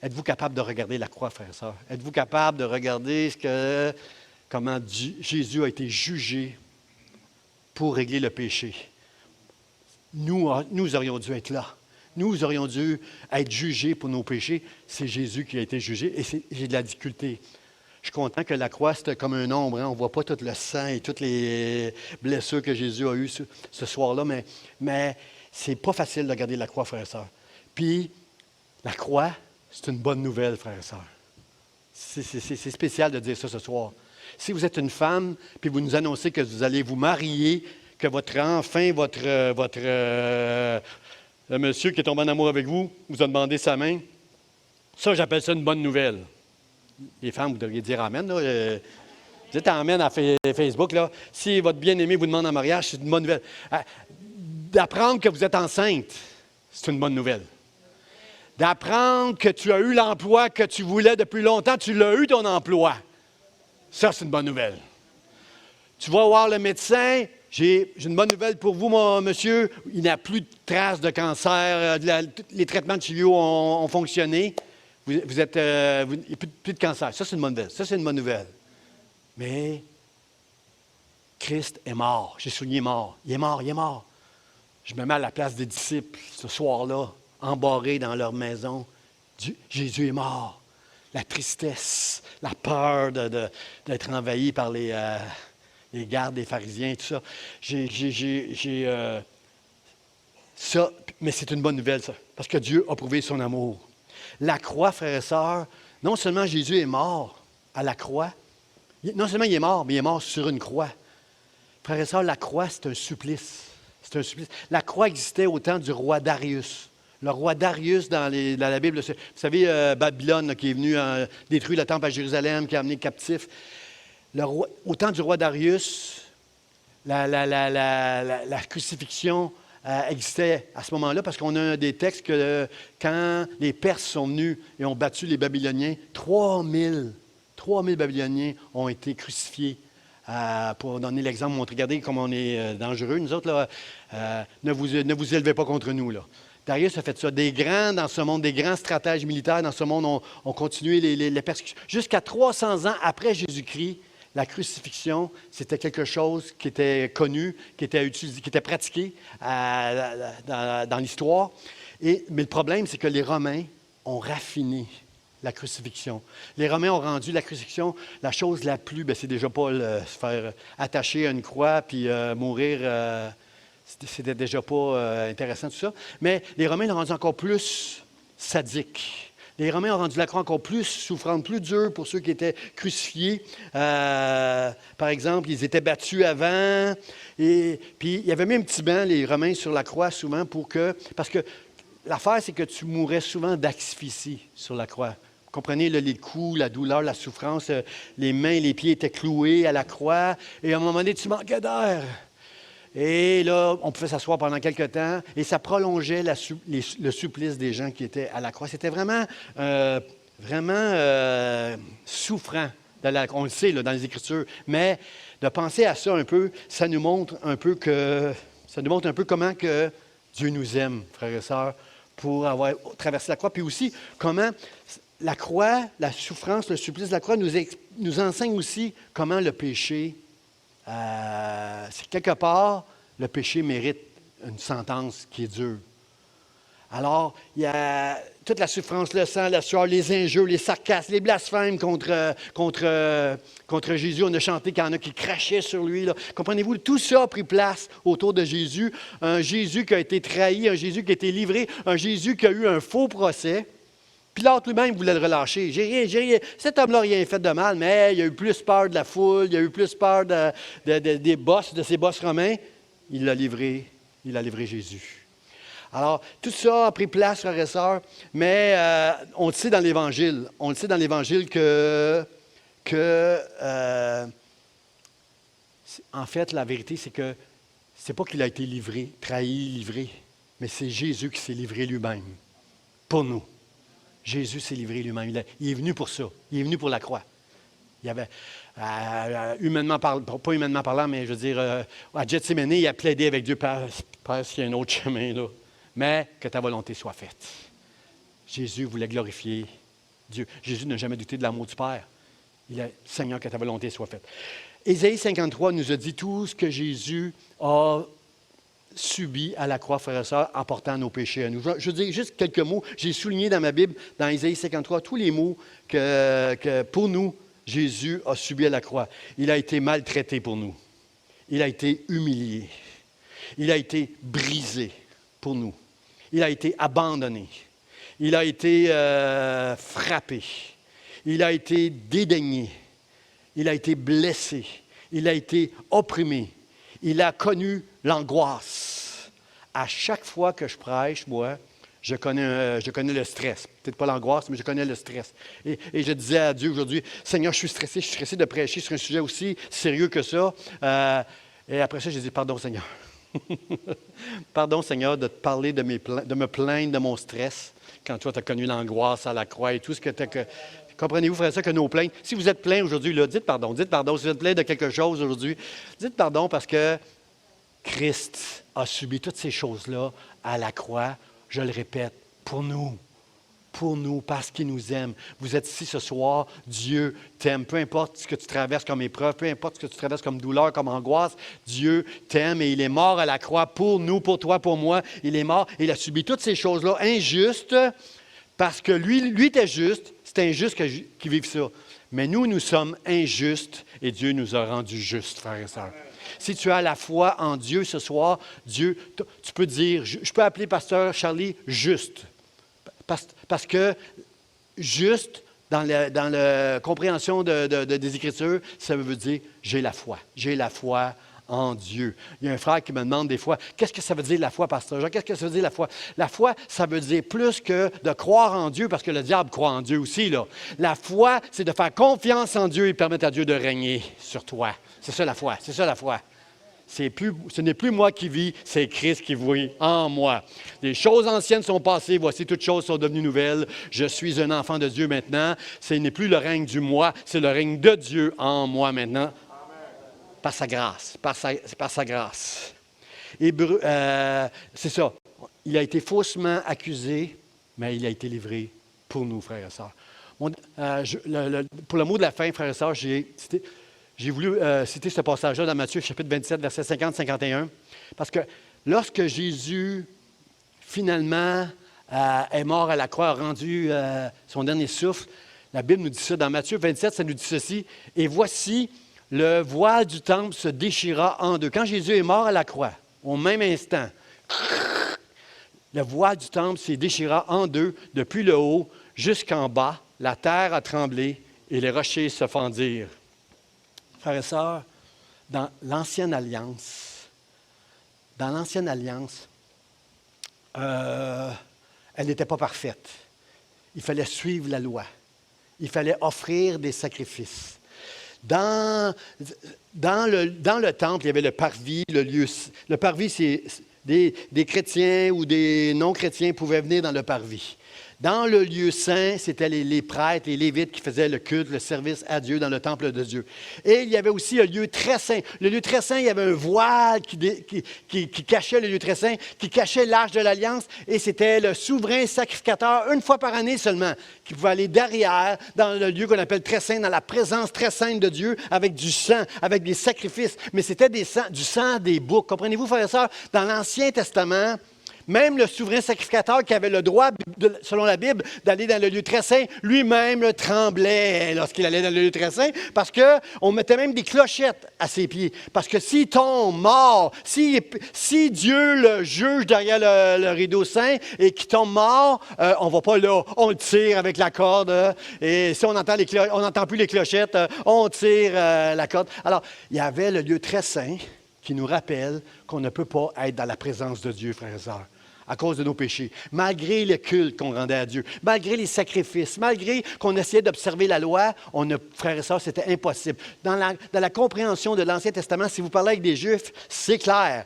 [SPEAKER 1] Êtes-vous capable de regarder la croix, frères et sœurs? Êtes-vous capable de regarder comment Jésus a été jugé pour régler le péché? Nous aurions dû être là. Nous aurions dû être jugés pour nos péchés. C'est Jésus qui a été jugé et j'ai de la difficulté. Je suis content que la croix, c'était comme un ombre. Hein? On ne voit pas tout le sang et toutes les blessures que Jésus a eues ce soir-là, mais c'est pas facile de regarder la croix, frères et sœurs. Puis, la croix, c'est une bonne nouvelle, frères et sœurs. C'est spécial de dire ça ce soir. Si vous êtes une femme, puis vous nous annoncez que vous allez vous marier, que votre enfant, le monsieur qui est tombé en amour avec vous, vous a demandé sa main, ça, j'appelle ça une bonne nouvelle. Les femmes, vous devriez dire Amen. Là. Vous dites Amen à Facebook. Là. Si votre bien-aimé vous demande en mariage, c'est une bonne nouvelle. D'apprendre que vous êtes enceinte, c'est une bonne nouvelle. D'apprendre que tu as eu l'emploi que tu voulais depuis longtemps, tu l'as eu ton emploi. Ça, c'est une bonne nouvelle. Tu vas voir le médecin, j'ai une bonne nouvelle pour vous, mon monsieur. Il n'y a plus de traces de cancer. Les traitements de chimio ont fonctionné. Il n'y a plus de cancer. Ça, c'est une bonne nouvelle. Ça, c'est une bonne nouvelle. Mais Christ est mort. J'ai souligné mort. Il est mort, il est mort. Je me mets à la place des disciples ce soir-là, embarrés dans leur maison. Jésus est mort. La tristesse, la peur d'être envahi par les gardes des pharisiens, tout ça. Ça, mais c'est une bonne nouvelle, ça, parce que Dieu a prouvé son amour. La croix, frères et sœurs, non seulement Jésus est mort à la croix, non seulement il est mort, mais il est mort sur une croix. Frères et sœurs, la croix, c'est un supplice. C'est un supplice. La croix existait au temps du roi Darius. Le roi Darius, dans la Bible, vous savez, Babylone, là, qui est venu détruire le temple à Jérusalem, qui a amené captif. Au temps du roi Darius, la crucifixion existait à ce moment-là, parce qu'on a des textes que quand les Perses sont venus et ont battu les Babyloniens, 3000 Babyloniens ont été crucifiés. Pour donner l'exemple, regardez comme on est dangereux. Nous autres, là, ne vous élevez pas contre nous. Là. Darius a fait ça. Des grands dans ce monde, des grands stratèges militaires dans ce monde ont continué les persécutions. Jusqu'à 300 ans après Jésus-Christ, la crucifixion, c'était quelque chose qui était connu, qui était utilisé, qui était pratiqué dans l'histoire. Mais le problème, c'est que les Romains ont raffiné la crucifixion. Les Romains ont rendu la crucifixion la chose la plus... c'est déjà pas se faire attacher à une croix puis mourir. C'était déjà pas intéressant tout ça. Mais les Romains l'ont rendu encore plus sadique. Les Romains ont rendu la croix encore plus souffrante, plus dure pour ceux qui étaient crucifiés. Par exemple, ils étaient battus avant. Puis il y avait même un petit banc, les Romains, sur la croix souvent parce que l'affaire, c'est que tu mourais souvent d'asphyxie sur la croix. Vous comprenez, là, les coups, la douleur, la souffrance, les mains, les pieds étaient cloués à la croix. Et à un moment donné, tu manquais d'air. Et là, on pouvait s'asseoir pendant quelque temps et ça prolongeait le supplice des gens qui étaient à la croix. C'était vraiment souffrant. On le sait là, dans les Écritures. Mais de penser à ça un peu, ça nous montre un peu comment que Dieu nous aime, frères et sœurs, pour avoir traversé la croix. Puis aussi, comment la croix, la souffrance, le supplice de la croix nous enseigne aussi comment le péché... c'est quelque part, le péché mérite une sentence qui est dure. Alors, il y a toute la souffrance, le sang, la sueur, les injures, les sarcasmes, les blasphèmes contre Jésus. On a chanté qu'il y en a qui crachaient sur lui. Là. Comprenez-vous, tout ça a pris place autour de Jésus. Un Jésus qui a été trahi, un Jésus qui a été livré, un Jésus qui a eu un faux procès. Pilate lui-même voulait le relâcher. Cet homme-là n'a rien fait de mal, mais il a eu plus peur de la foule, il a eu plus peur des boss, de ses boss romains. Il a livré Jésus. Alors, tout ça a pris place, frères et sœurs, mais on le sait dans l'Évangile. On le sait dans l'Évangile en fait, la vérité, c'est que c'est pas qu'il a été livré, trahi, livré, mais c'est Jésus qui s'est livré lui-même pour nous. Jésus s'est livré lui-même. Il est venu pour ça. Il est venu pour la croix. Il y avait, humainement parlant, pas humainement parlant, mais je veux dire, à Gethsémani, il a plaidé avec Dieu, Père, s'il y a un autre chemin là. Mais que ta volonté soit faite. Jésus voulait glorifier Dieu. Jésus n'a jamais douté de l'amour du Père. Il a, Seigneur, que ta volonté soit faite. Ésaïe 53 nous a dit tout ce que Jésus a subi à la croix, frères et sœurs, en portant nos péchés à nous. Je veux dire juste quelques mots. J'ai souligné dans ma Bible, dans Ésaïe 53, tous les mots que pour nous, Jésus a subi à la croix. Il a été maltraité pour nous. Il a été humilié. Il a été brisé pour nous. Il a été abandonné. Il a été frappé. Il a été dédaigné. Il a été blessé. Il a été opprimé. Il a connu l'angoisse. À chaque fois que je prêche, moi, je connais le stress. Peut-être pas l'angoisse, mais je connais le stress. Et je disais à Dieu aujourd'hui, Seigneur, je suis stressé de prêcher sur un sujet aussi sérieux que ça. Et après ça, j'ai dit, pardon Seigneur. Pardon Seigneur de te parler de me plaindre de mon stress quand toi tu as connu l'angoisse à la croix et tout ce que tu as... Comprenez-vous, frère, ça, que nos plaintes... Si vous êtes plein aujourd'hui, là, dites pardon. Si vous êtes plein de quelque chose aujourd'hui, dites pardon parce que Christ a subi toutes ces choses-là à la croix, je le répète, pour nous, parce qu'il nous aime. Vous êtes ici ce soir, Dieu t'aime. Peu importe ce que tu traverses comme épreuve, peu importe ce que tu traverses comme douleur, comme angoisse, Dieu t'aime et il est mort à la croix pour nous, pour toi, pour moi. Il est mort et il a subi toutes ces choses-là injustes parce que lui était juste. C'est injuste qu'il vive ça. Mais nous sommes injustes et Dieu nous a rendus justes, frères et sœurs. Si tu as la foi en Dieu ce soir, Dieu, tu peux dire, je peux appeler pasteur Charlie juste. Parce que juste, dans la compréhension des Écritures, ça veut dire j'ai la foi. J'ai la foi en Dieu. Il y a un frère qui me demande des fois, qu'est-ce que ça veut dire la foi, pasteur Jean? Qu'est-ce que ça veut dire la foi? La foi, ça veut dire plus que de croire en Dieu, parce que le diable croit en Dieu aussi, là. La foi, c'est de faire confiance en Dieu et permettre à Dieu de régner sur toi. C'est ça la foi. C'est ça la foi. Ce n'est plus moi qui vis, c'est Christ qui vit en moi. Les choses anciennes sont passées, voici toutes choses sont devenues nouvelles. Je suis un enfant de Dieu maintenant. Ce n'est plus le règne du moi, c'est le règne de Dieu en moi maintenant. Par sa grâce, par sa grâce. C'est ça. Il a été faussement accusé, mais il a été livré pour nous, frères et sœurs. Pour le mot de la fin, frères et sœurs, j'ai voulu citer ce passage-là dans Matthieu, chapitre 27, versets 50-51, parce que lorsque Jésus, finalement, est mort à la croix, a rendu son dernier souffle, la Bible nous dit ça, dans Matthieu 27, ça nous dit ceci, « Et voici, le voile du temple se déchira en deux. » Quand Jésus est mort à la croix, au même instant, le voile du temple s'est déchira en deux, depuis le haut jusqu'en bas. La terre a tremblé et les rochers se fendirent. Frères et sœurs, dans l'Ancienne Alliance, elle n'était pas parfaite. Il fallait suivre la loi. Il fallait offrir des sacrifices. Dans le temple, il y avait le parvis, le lieu. Le parvis, c'est des chrétiens ou des non-chrétiens pouvaient venir dans le parvis. Dans le lieu saint, c'était les prêtres, les lévites qui faisaient le culte, le service à Dieu dans le temple de Dieu. Et il y avait aussi un lieu très saint. Le lieu très saint, il y avait un voile qui cachait le lieu très saint, qui cachait l'arche de l'Alliance. Et c'était le souverain sacrificateur, une fois par année seulement, qui pouvait aller derrière, dans le lieu qu'on appelle très saint, dans la présence très sainte de Dieu, avec du sang, avec des sacrifices. Mais c'était du sang des boucs. Comprenez-vous, frères et sœurs? Dans l'Ancien Testament, même le souverain sacrificateur qui avait le droit, selon la Bible, d'aller dans le lieu très saint, lui-même tremblait lorsqu'il allait dans le lieu très saint, parce qu'on mettait même des clochettes à ses pieds. Parce que s'il tombe mort, si Dieu le juge derrière le rideau saint et qu'il tombe mort, on ne va pas là, on le tire avec la corde. Et si on n'entend plus les clochettes, on tire la corde. Alors, il y avait le lieu très saint qui nous rappelle qu'on ne peut pas être dans la présence de Dieu, frères et sœurs, à cause de nos péchés. Malgré le culte qu'on rendait à Dieu, malgré les sacrifices, malgré qu'on essayait d'observer la loi, frères et sœurs, c'était impossible. Dans la compréhension de l'Ancien Testament, si vous parlez avec des Juifs, c'est clair.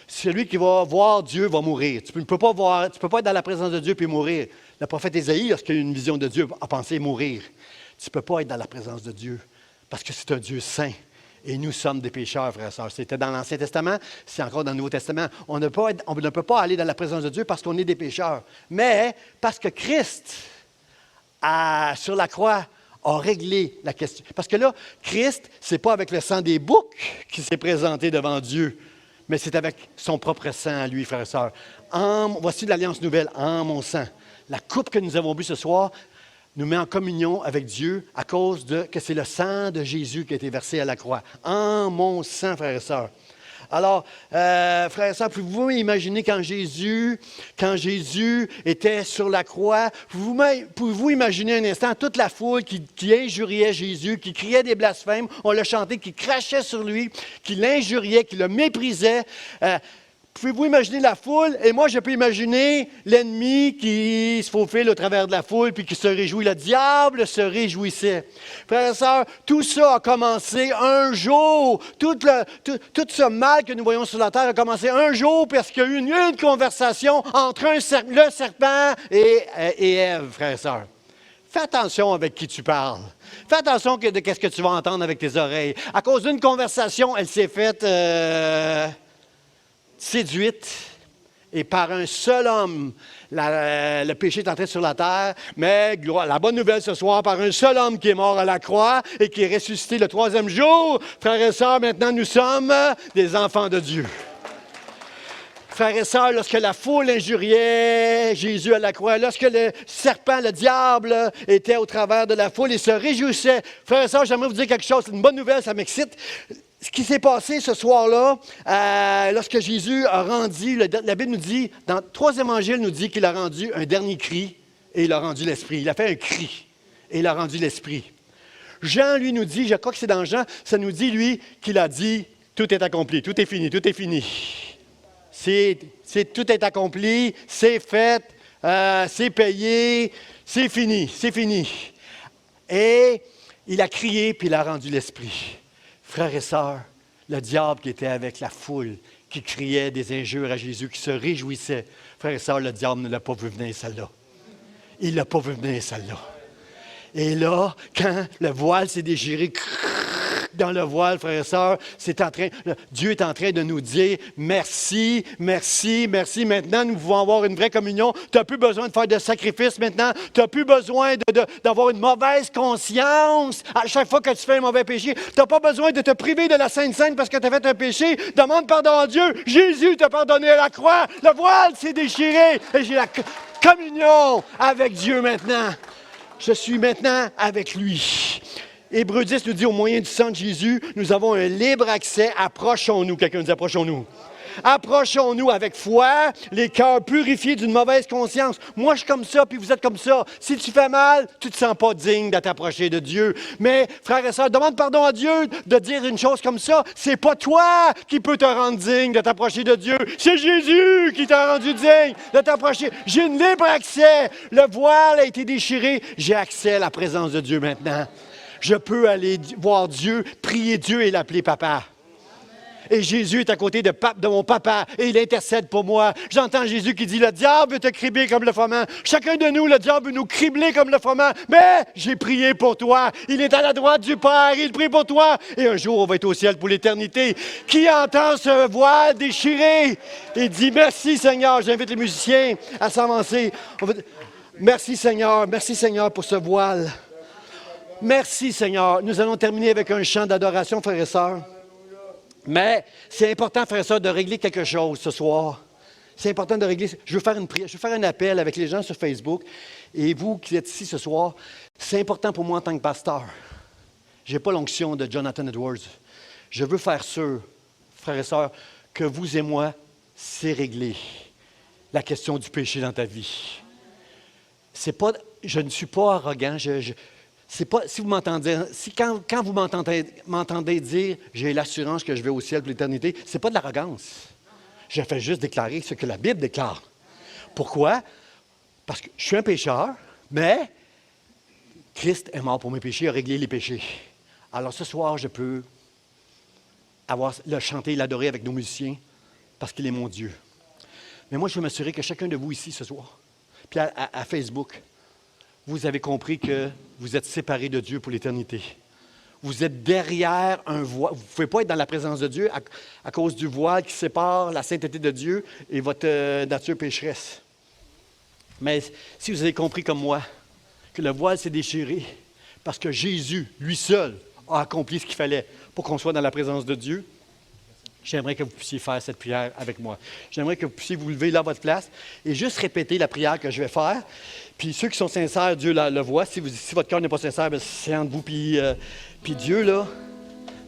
[SPEAKER 1] Celui qui va voir Dieu va mourir. Tu ne peux pas être dans la présence de Dieu puis mourir. Le prophète Ésaïe, lorsqu'il a eu une vision de Dieu, a pensé mourir. Tu ne peux pas être dans la présence de Dieu parce que c'est un Dieu saint. Et nous sommes des pécheurs, frères et sœurs. C'était dans l'Ancien Testament, c'est encore dans le Nouveau Testament. On ne peut pas aller dans la présence de Dieu parce qu'on est des pécheurs. Mais parce que Christ, sur la croix, a réglé la question. Parce que là, Christ, ce n'est pas avec le sang des boucs qui s'est présenté devant Dieu, mais c'est avec son propre sang à lui, frères et sœurs. Voici l'Alliance nouvelle, en mon sang. La coupe que nous avons bu ce soir nous met en communion avec Dieu à cause que c'est le sang de Jésus qui a été versé à la croix. En mon sang, frères et sœurs. Alors, frères et sœurs, pouvez-vous imaginer quand Jésus était sur la croix, pouvez-vous imaginer un instant toute la foule qui injuriait Jésus, qui criait des blasphèmes, on l'a chanté, qui crachait sur lui, qui l'injuriait, qui le méprisait. Pouvez-vous imaginer la foule? Et moi, je peux imaginer l'ennemi qui se faufile au travers de la foule puis qui se réjouit. Le diable se réjouissait. Frères et sœurs, tout ça a commencé un jour. Tout ce mal que nous voyons sur la terre a commencé un jour parce qu'il y a eu une conversation entre le serpent et Ève, frères et sœurs. Fais attention avec qui tu parles. Fais attention de ce que tu vas entendre avec tes oreilles. À cause d'une conversation, elle s'est faite... séduite, et par un seul homme, le péché est entré sur la terre, mais la bonne nouvelle ce soir, par un seul homme qui est mort à la croix et qui est ressuscité le 3e jour, frères et sœurs, maintenant nous sommes des enfants de Dieu. Frères et sœurs, lorsque la foule injuriait Jésus à la croix, lorsque le serpent, le diable, était au travers de la foule, il se réjouissait. Frères et sœurs, j'aimerais vous dire quelque chose, c'est une bonne nouvelle, ça m'excite. Ce qui s'est passé ce soir-là, lorsque Jésus a rendu, la Bible nous dit, dans 3 évangiles, nous dit qu'il a rendu un dernier cri et il a rendu l'Esprit. Il a fait un cri et il a rendu l'Esprit. Jean, lui, nous dit, je crois que c'est dans Jean, ça nous dit, lui, qu'il a dit, tout est accompli, tout est fini, tout est fini. Tout est accompli, c'est fait, c'est payé, c'est fini, c'est fini. Et il a crié, puis il a rendu l'Esprit. Frères et sœurs, le diable qui était avec la foule, qui criait des injures à Jésus, qui se réjouissait, frères et sœurs, le diable ne l'a pas vu venir celle-là. Il ne l'a pas vu venir celle-là. Et là, quand le voile s'est déchiré, dans le voile, frères et sœurs, Dieu est en train de nous dire merci, merci, merci. Maintenant, nous pouvons avoir une vraie communion. Tu n'as plus besoin de faire de sacrifices maintenant. Tu n'as plus besoin d'avoir une mauvaise conscience à chaque fois que tu fais un mauvais péché. Tu n'as pas besoin de te priver de la Sainte Seine parce que tu as fait un péché. Demande pardon à Dieu. Jésus t'a pardonné à la croix. Le voile s'est déchiré et j'ai la communion avec Dieu maintenant. Je suis maintenant avec lui. Hébreux 10 nous dit, au moyen du sang de Jésus, nous avons un libre accès. Approchons-nous. Quelqu'un dit, approchons-nous. Approchons-nous avec foi, les cœurs purifiés d'une mauvaise conscience. Moi, je suis comme ça, puis vous êtes comme ça. Si tu fais mal, tu ne te sens pas digne de t'approcher de Dieu. Mais, frères et sœurs, demande pardon à Dieu de dire une chose comme ça. C'est pas toi qui peux te rendre digne de t'approcher de Dieu. C'est Jésus qui t'a rendu digne de t'approcher. J'ai un libre accès. Le voile a été déchiré. J'ai accès à la présence de Dieu maintenant. Je peux aller voir Dieu, prier Dieu et l'appeler papa. Et Jésus est à côté de mon papa et il intercède pour moi. J'entends Jésus qui dit, le diable veut te cribler comme le froment. Chacun de nous, le diable veut nous cribler comme le froment. Mais j'ai prié pour toi. Il est à la droite du Père. Il prie pour toi. Et un jour, on va être au ciel pour l'éternité. Qui entend ce voile déchiré et dit, merci Seigneur. J'invite les musiciens à s'avancer. Merci Seigneur pour ce voile. Merci Seigneur. Nous allons terminer avec un chant d'adoration, frères et sœurs. Mais c'est important, frères et sœurs, de régler quelque chose ce soir. C'est important de régler. Je veux faire une prière, je veux faire un appel avec les gens sur Facebook. Et vous qui êtes ici ce soir, c'est important pour moi en tant que pasteur. Je n'ai pas l'onction de Jonathan Edwards. Je veux faire sûr, frères et sœurs, que vous et moi, c'est réglé. La question du péché dans ta vie. Je ne suis pas arrogant. C'est pas, si vous m'entendez, quand vous m'entendez dire « j'ai l'assurance que je vais au ciel pour l'éternité », ce n'est pas de l'arrogance. Je fais juste déclarer ce que la Bible déclare. Pourquoi? Parce que je suis un pécheur, mais Christ est mort pour mes péchés, il a réglé les péchés. Alors ce soir, je peux le chanter et l'adorer avec nos musiciens parce qu'il est mon Dieu. Mais moi, je veux m'assurer que chacun de vous ici ce soir, puis à Facebook, vous avez compris que vous êtes séparés de Dieu pour l'éternité. Vous êtes derrière un voile. Vous ne pouvez pas être dans la présence de Dieu à cause du voile qui sépare la sainteté de Dieu et votre nature pécheresse. Mais si vous avez compris comme moi que le voile s'est déchiré parce que Jésus, lui seul, a accompli ce qu'il fallait pour qu'on soit dans la présence de Dieu, j'aimerais que vous puissiez faire cette prière avec moi. J'aimerais que vous puissiez vous lever là à votre place et juste répéter la prière que je vais faire. Puis ceux qui sont sincères, Dieu le voit. Si votre cœur n'est pas sincère, bien, c'est entre vous puis Dieu, là.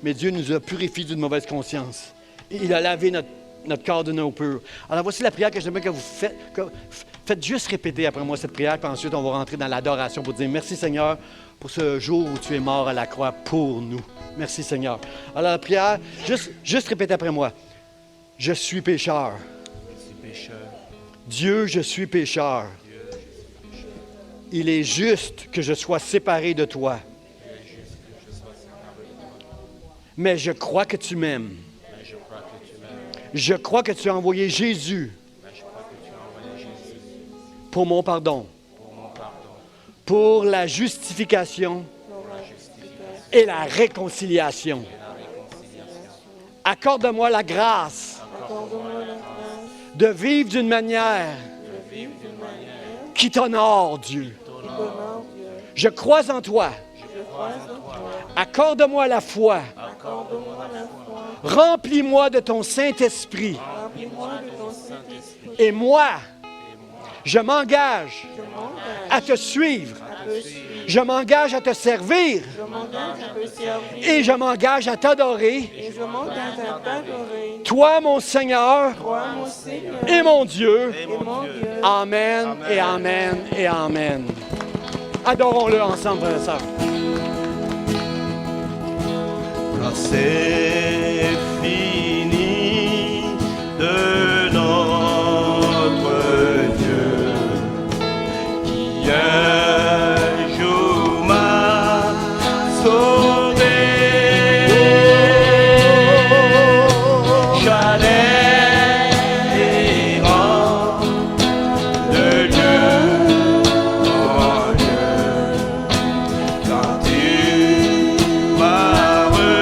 [SPEAKER 1] Mais Dieu nous a purifiés d'une mauvaise conscience. Et il a lavé notre corps de nos purs. Alors voici la prière que j'aimerais que vous faites. Faites juste répéter après moi cette prière, puis ensuite on va rentrer dans l'adoration pour dire merci Seigneur pour ce jour où tu es mort à la croix pour nous. Merci Seigneur. Alors la prière, juste répétez après moi. Je suis pécheur. Dieu, je suis pécheur. Il est juste que je sois séparé de toi. Mais je crois que tu m'aimes. Je crois que tu as envoyé Jésus pour mon pardon, pour la justification et la réconciliation. Accorde-moi la grâce de vivre d'une manière qui t'honore, Dieu. Je crois en toi. Accorde-moi la foi. Remplis-moi de ton Saint-Esprit. Et moi, je m'engage à te suivre. Je m'engage à te servir. Et je m'engage à t'adorer. Toi, mon Seigneur, et mon Dieu. Amen et amen et amen. Adorons-le ensemble, frères et sœurs.
[SPEAKER 2] Car c'est fini de notre Dieu qui un jour m'a sauvé. J'allais errant de Dieu en Dieu quand tu m'as retrouvé.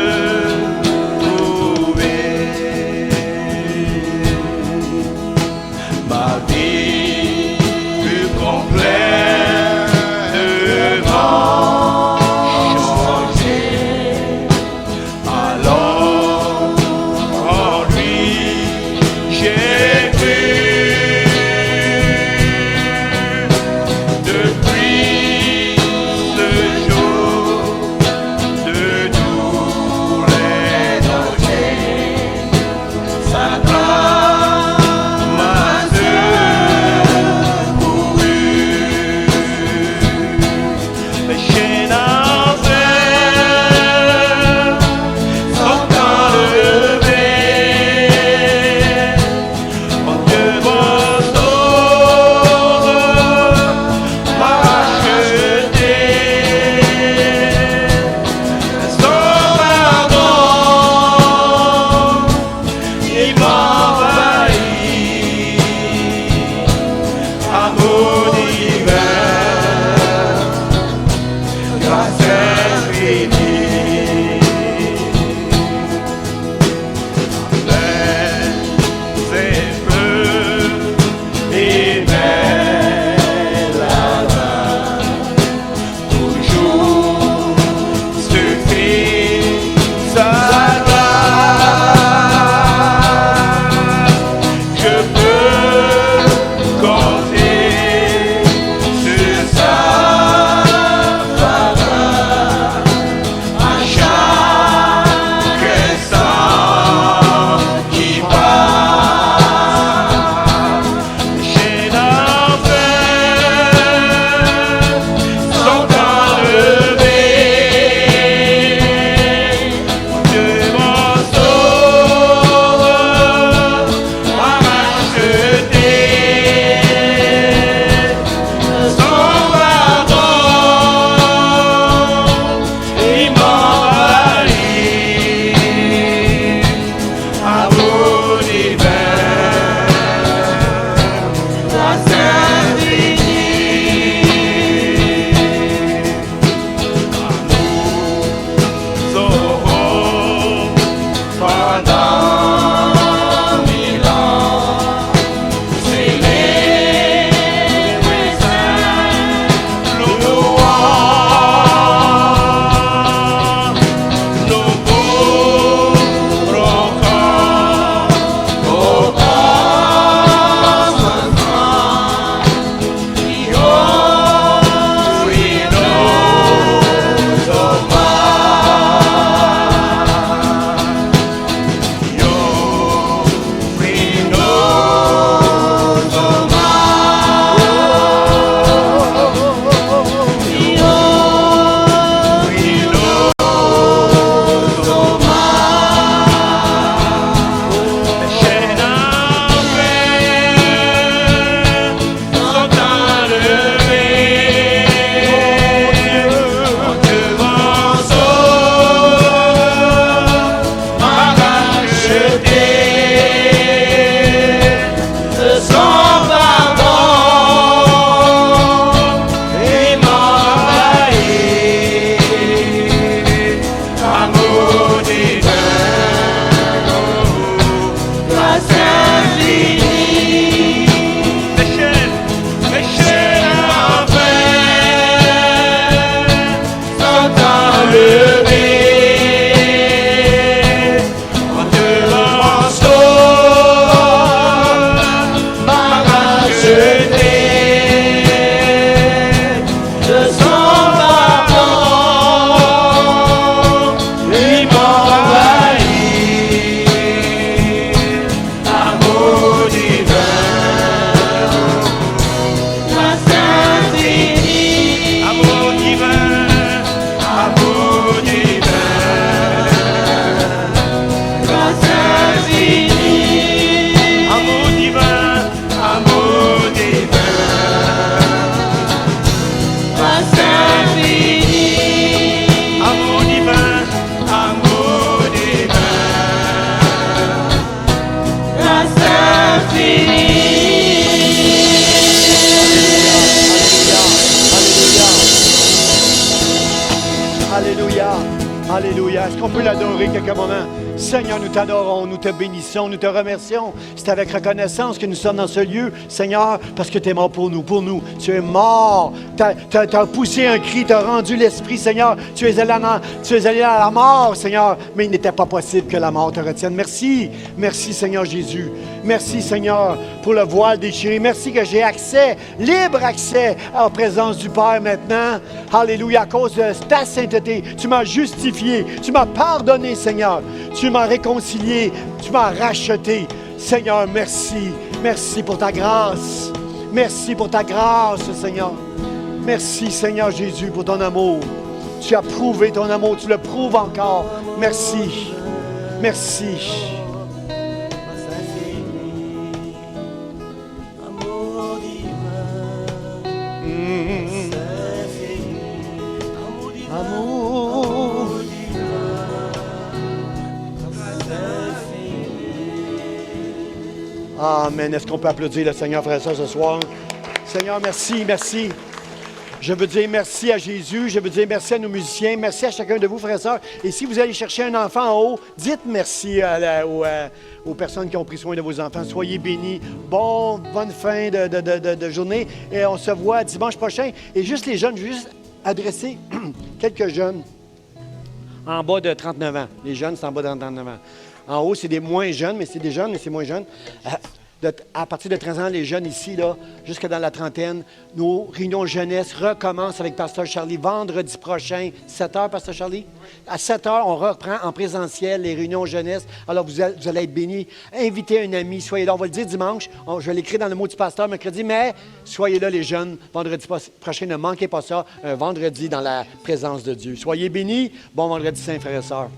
[SPEAKER 1] Alléluia. Est-ce qu'on peut l'adorer quelques moments? Seigneur, nous t'adorons, nous te bénissons, nous te remercions. C'est avec reconnaissance que nous sommes dans ce lieu, Seigneur, parce que tu es mort pour nous, pour nous. Tu es mort. Tu as poussé un cri, tu as rendu l'esprit, Seigneur. Tu es allé à la mort, Seigneur. Mais il n'était pas possible que la mort te retienne. Merci. Merci, Seigneur Jésus. Merci, Seigneur, pour le voile déchiré. Merci que j'ai accès, libre accès à la présence du Père maintenant. Alléluia. À cause de ta sainteté, tu m'as justifié. Tu m'as pardonné, Seigneur. Tu m'as réconcilié, tu m'as racheté. Seigneur, merci. Merci pour ta grâce. Merci pour ta grâce, Seigneur. Merci, Seigneur Jésus, pour ton amour. Tu as prouvé ton amour, tu le prouves encore. Merci. Merci. Amour. Amen. Est-ce qu'on peut applaudir le Seigneur, frère et sœurs, ce soir? Seigneur, merci, merci. Je veux dire merci à Jésus, je veux dire merci à nos musiciens, merci à chacun de vous, frères et sœurs. Et si vous allez chercher un enfant en haut, dites merci aux personnes qui ont pris soin de vos enfants. Soyez bénis. Bonne fin de journée. Et on se voit dimanche prochain. Et juste les jeunes, je veux juste adresser quelques jeunes en bas de 39 ans. Les jeunes, c'est en bas de 39 ans. En haut, c'est des moins jeunes, mais c'est des jeunes, mais c'est moins jeunes. À partir de 13 ans, les jeunes ici, là, jusque dans la trentaine, nos réunions jeunesse recommencent avec Pasteur Charlie vendredi prochain, 7 heures, Pasteur Charlie. À 7 heures, on reprend en présentiel les réunions jeunesse. Alors, vous allez être bénis. Invitez un ami, soyez là. On va le dire dimanche. Je vais l'écrire dans le mot du pasteur mercredi, mais soyez là, les jeunes, vendredi prochain. Ne manquez pas ça, un vendredi dans la présence de Dieu. Soyez bénis. Bon vendredi saint, frères et sœurs.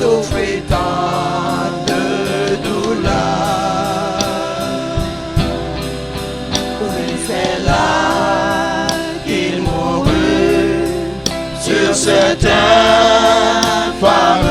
[SPEAKER 2] Souffrit tant de douleur. Oui, c'est là qu'il mourut sur cette infâme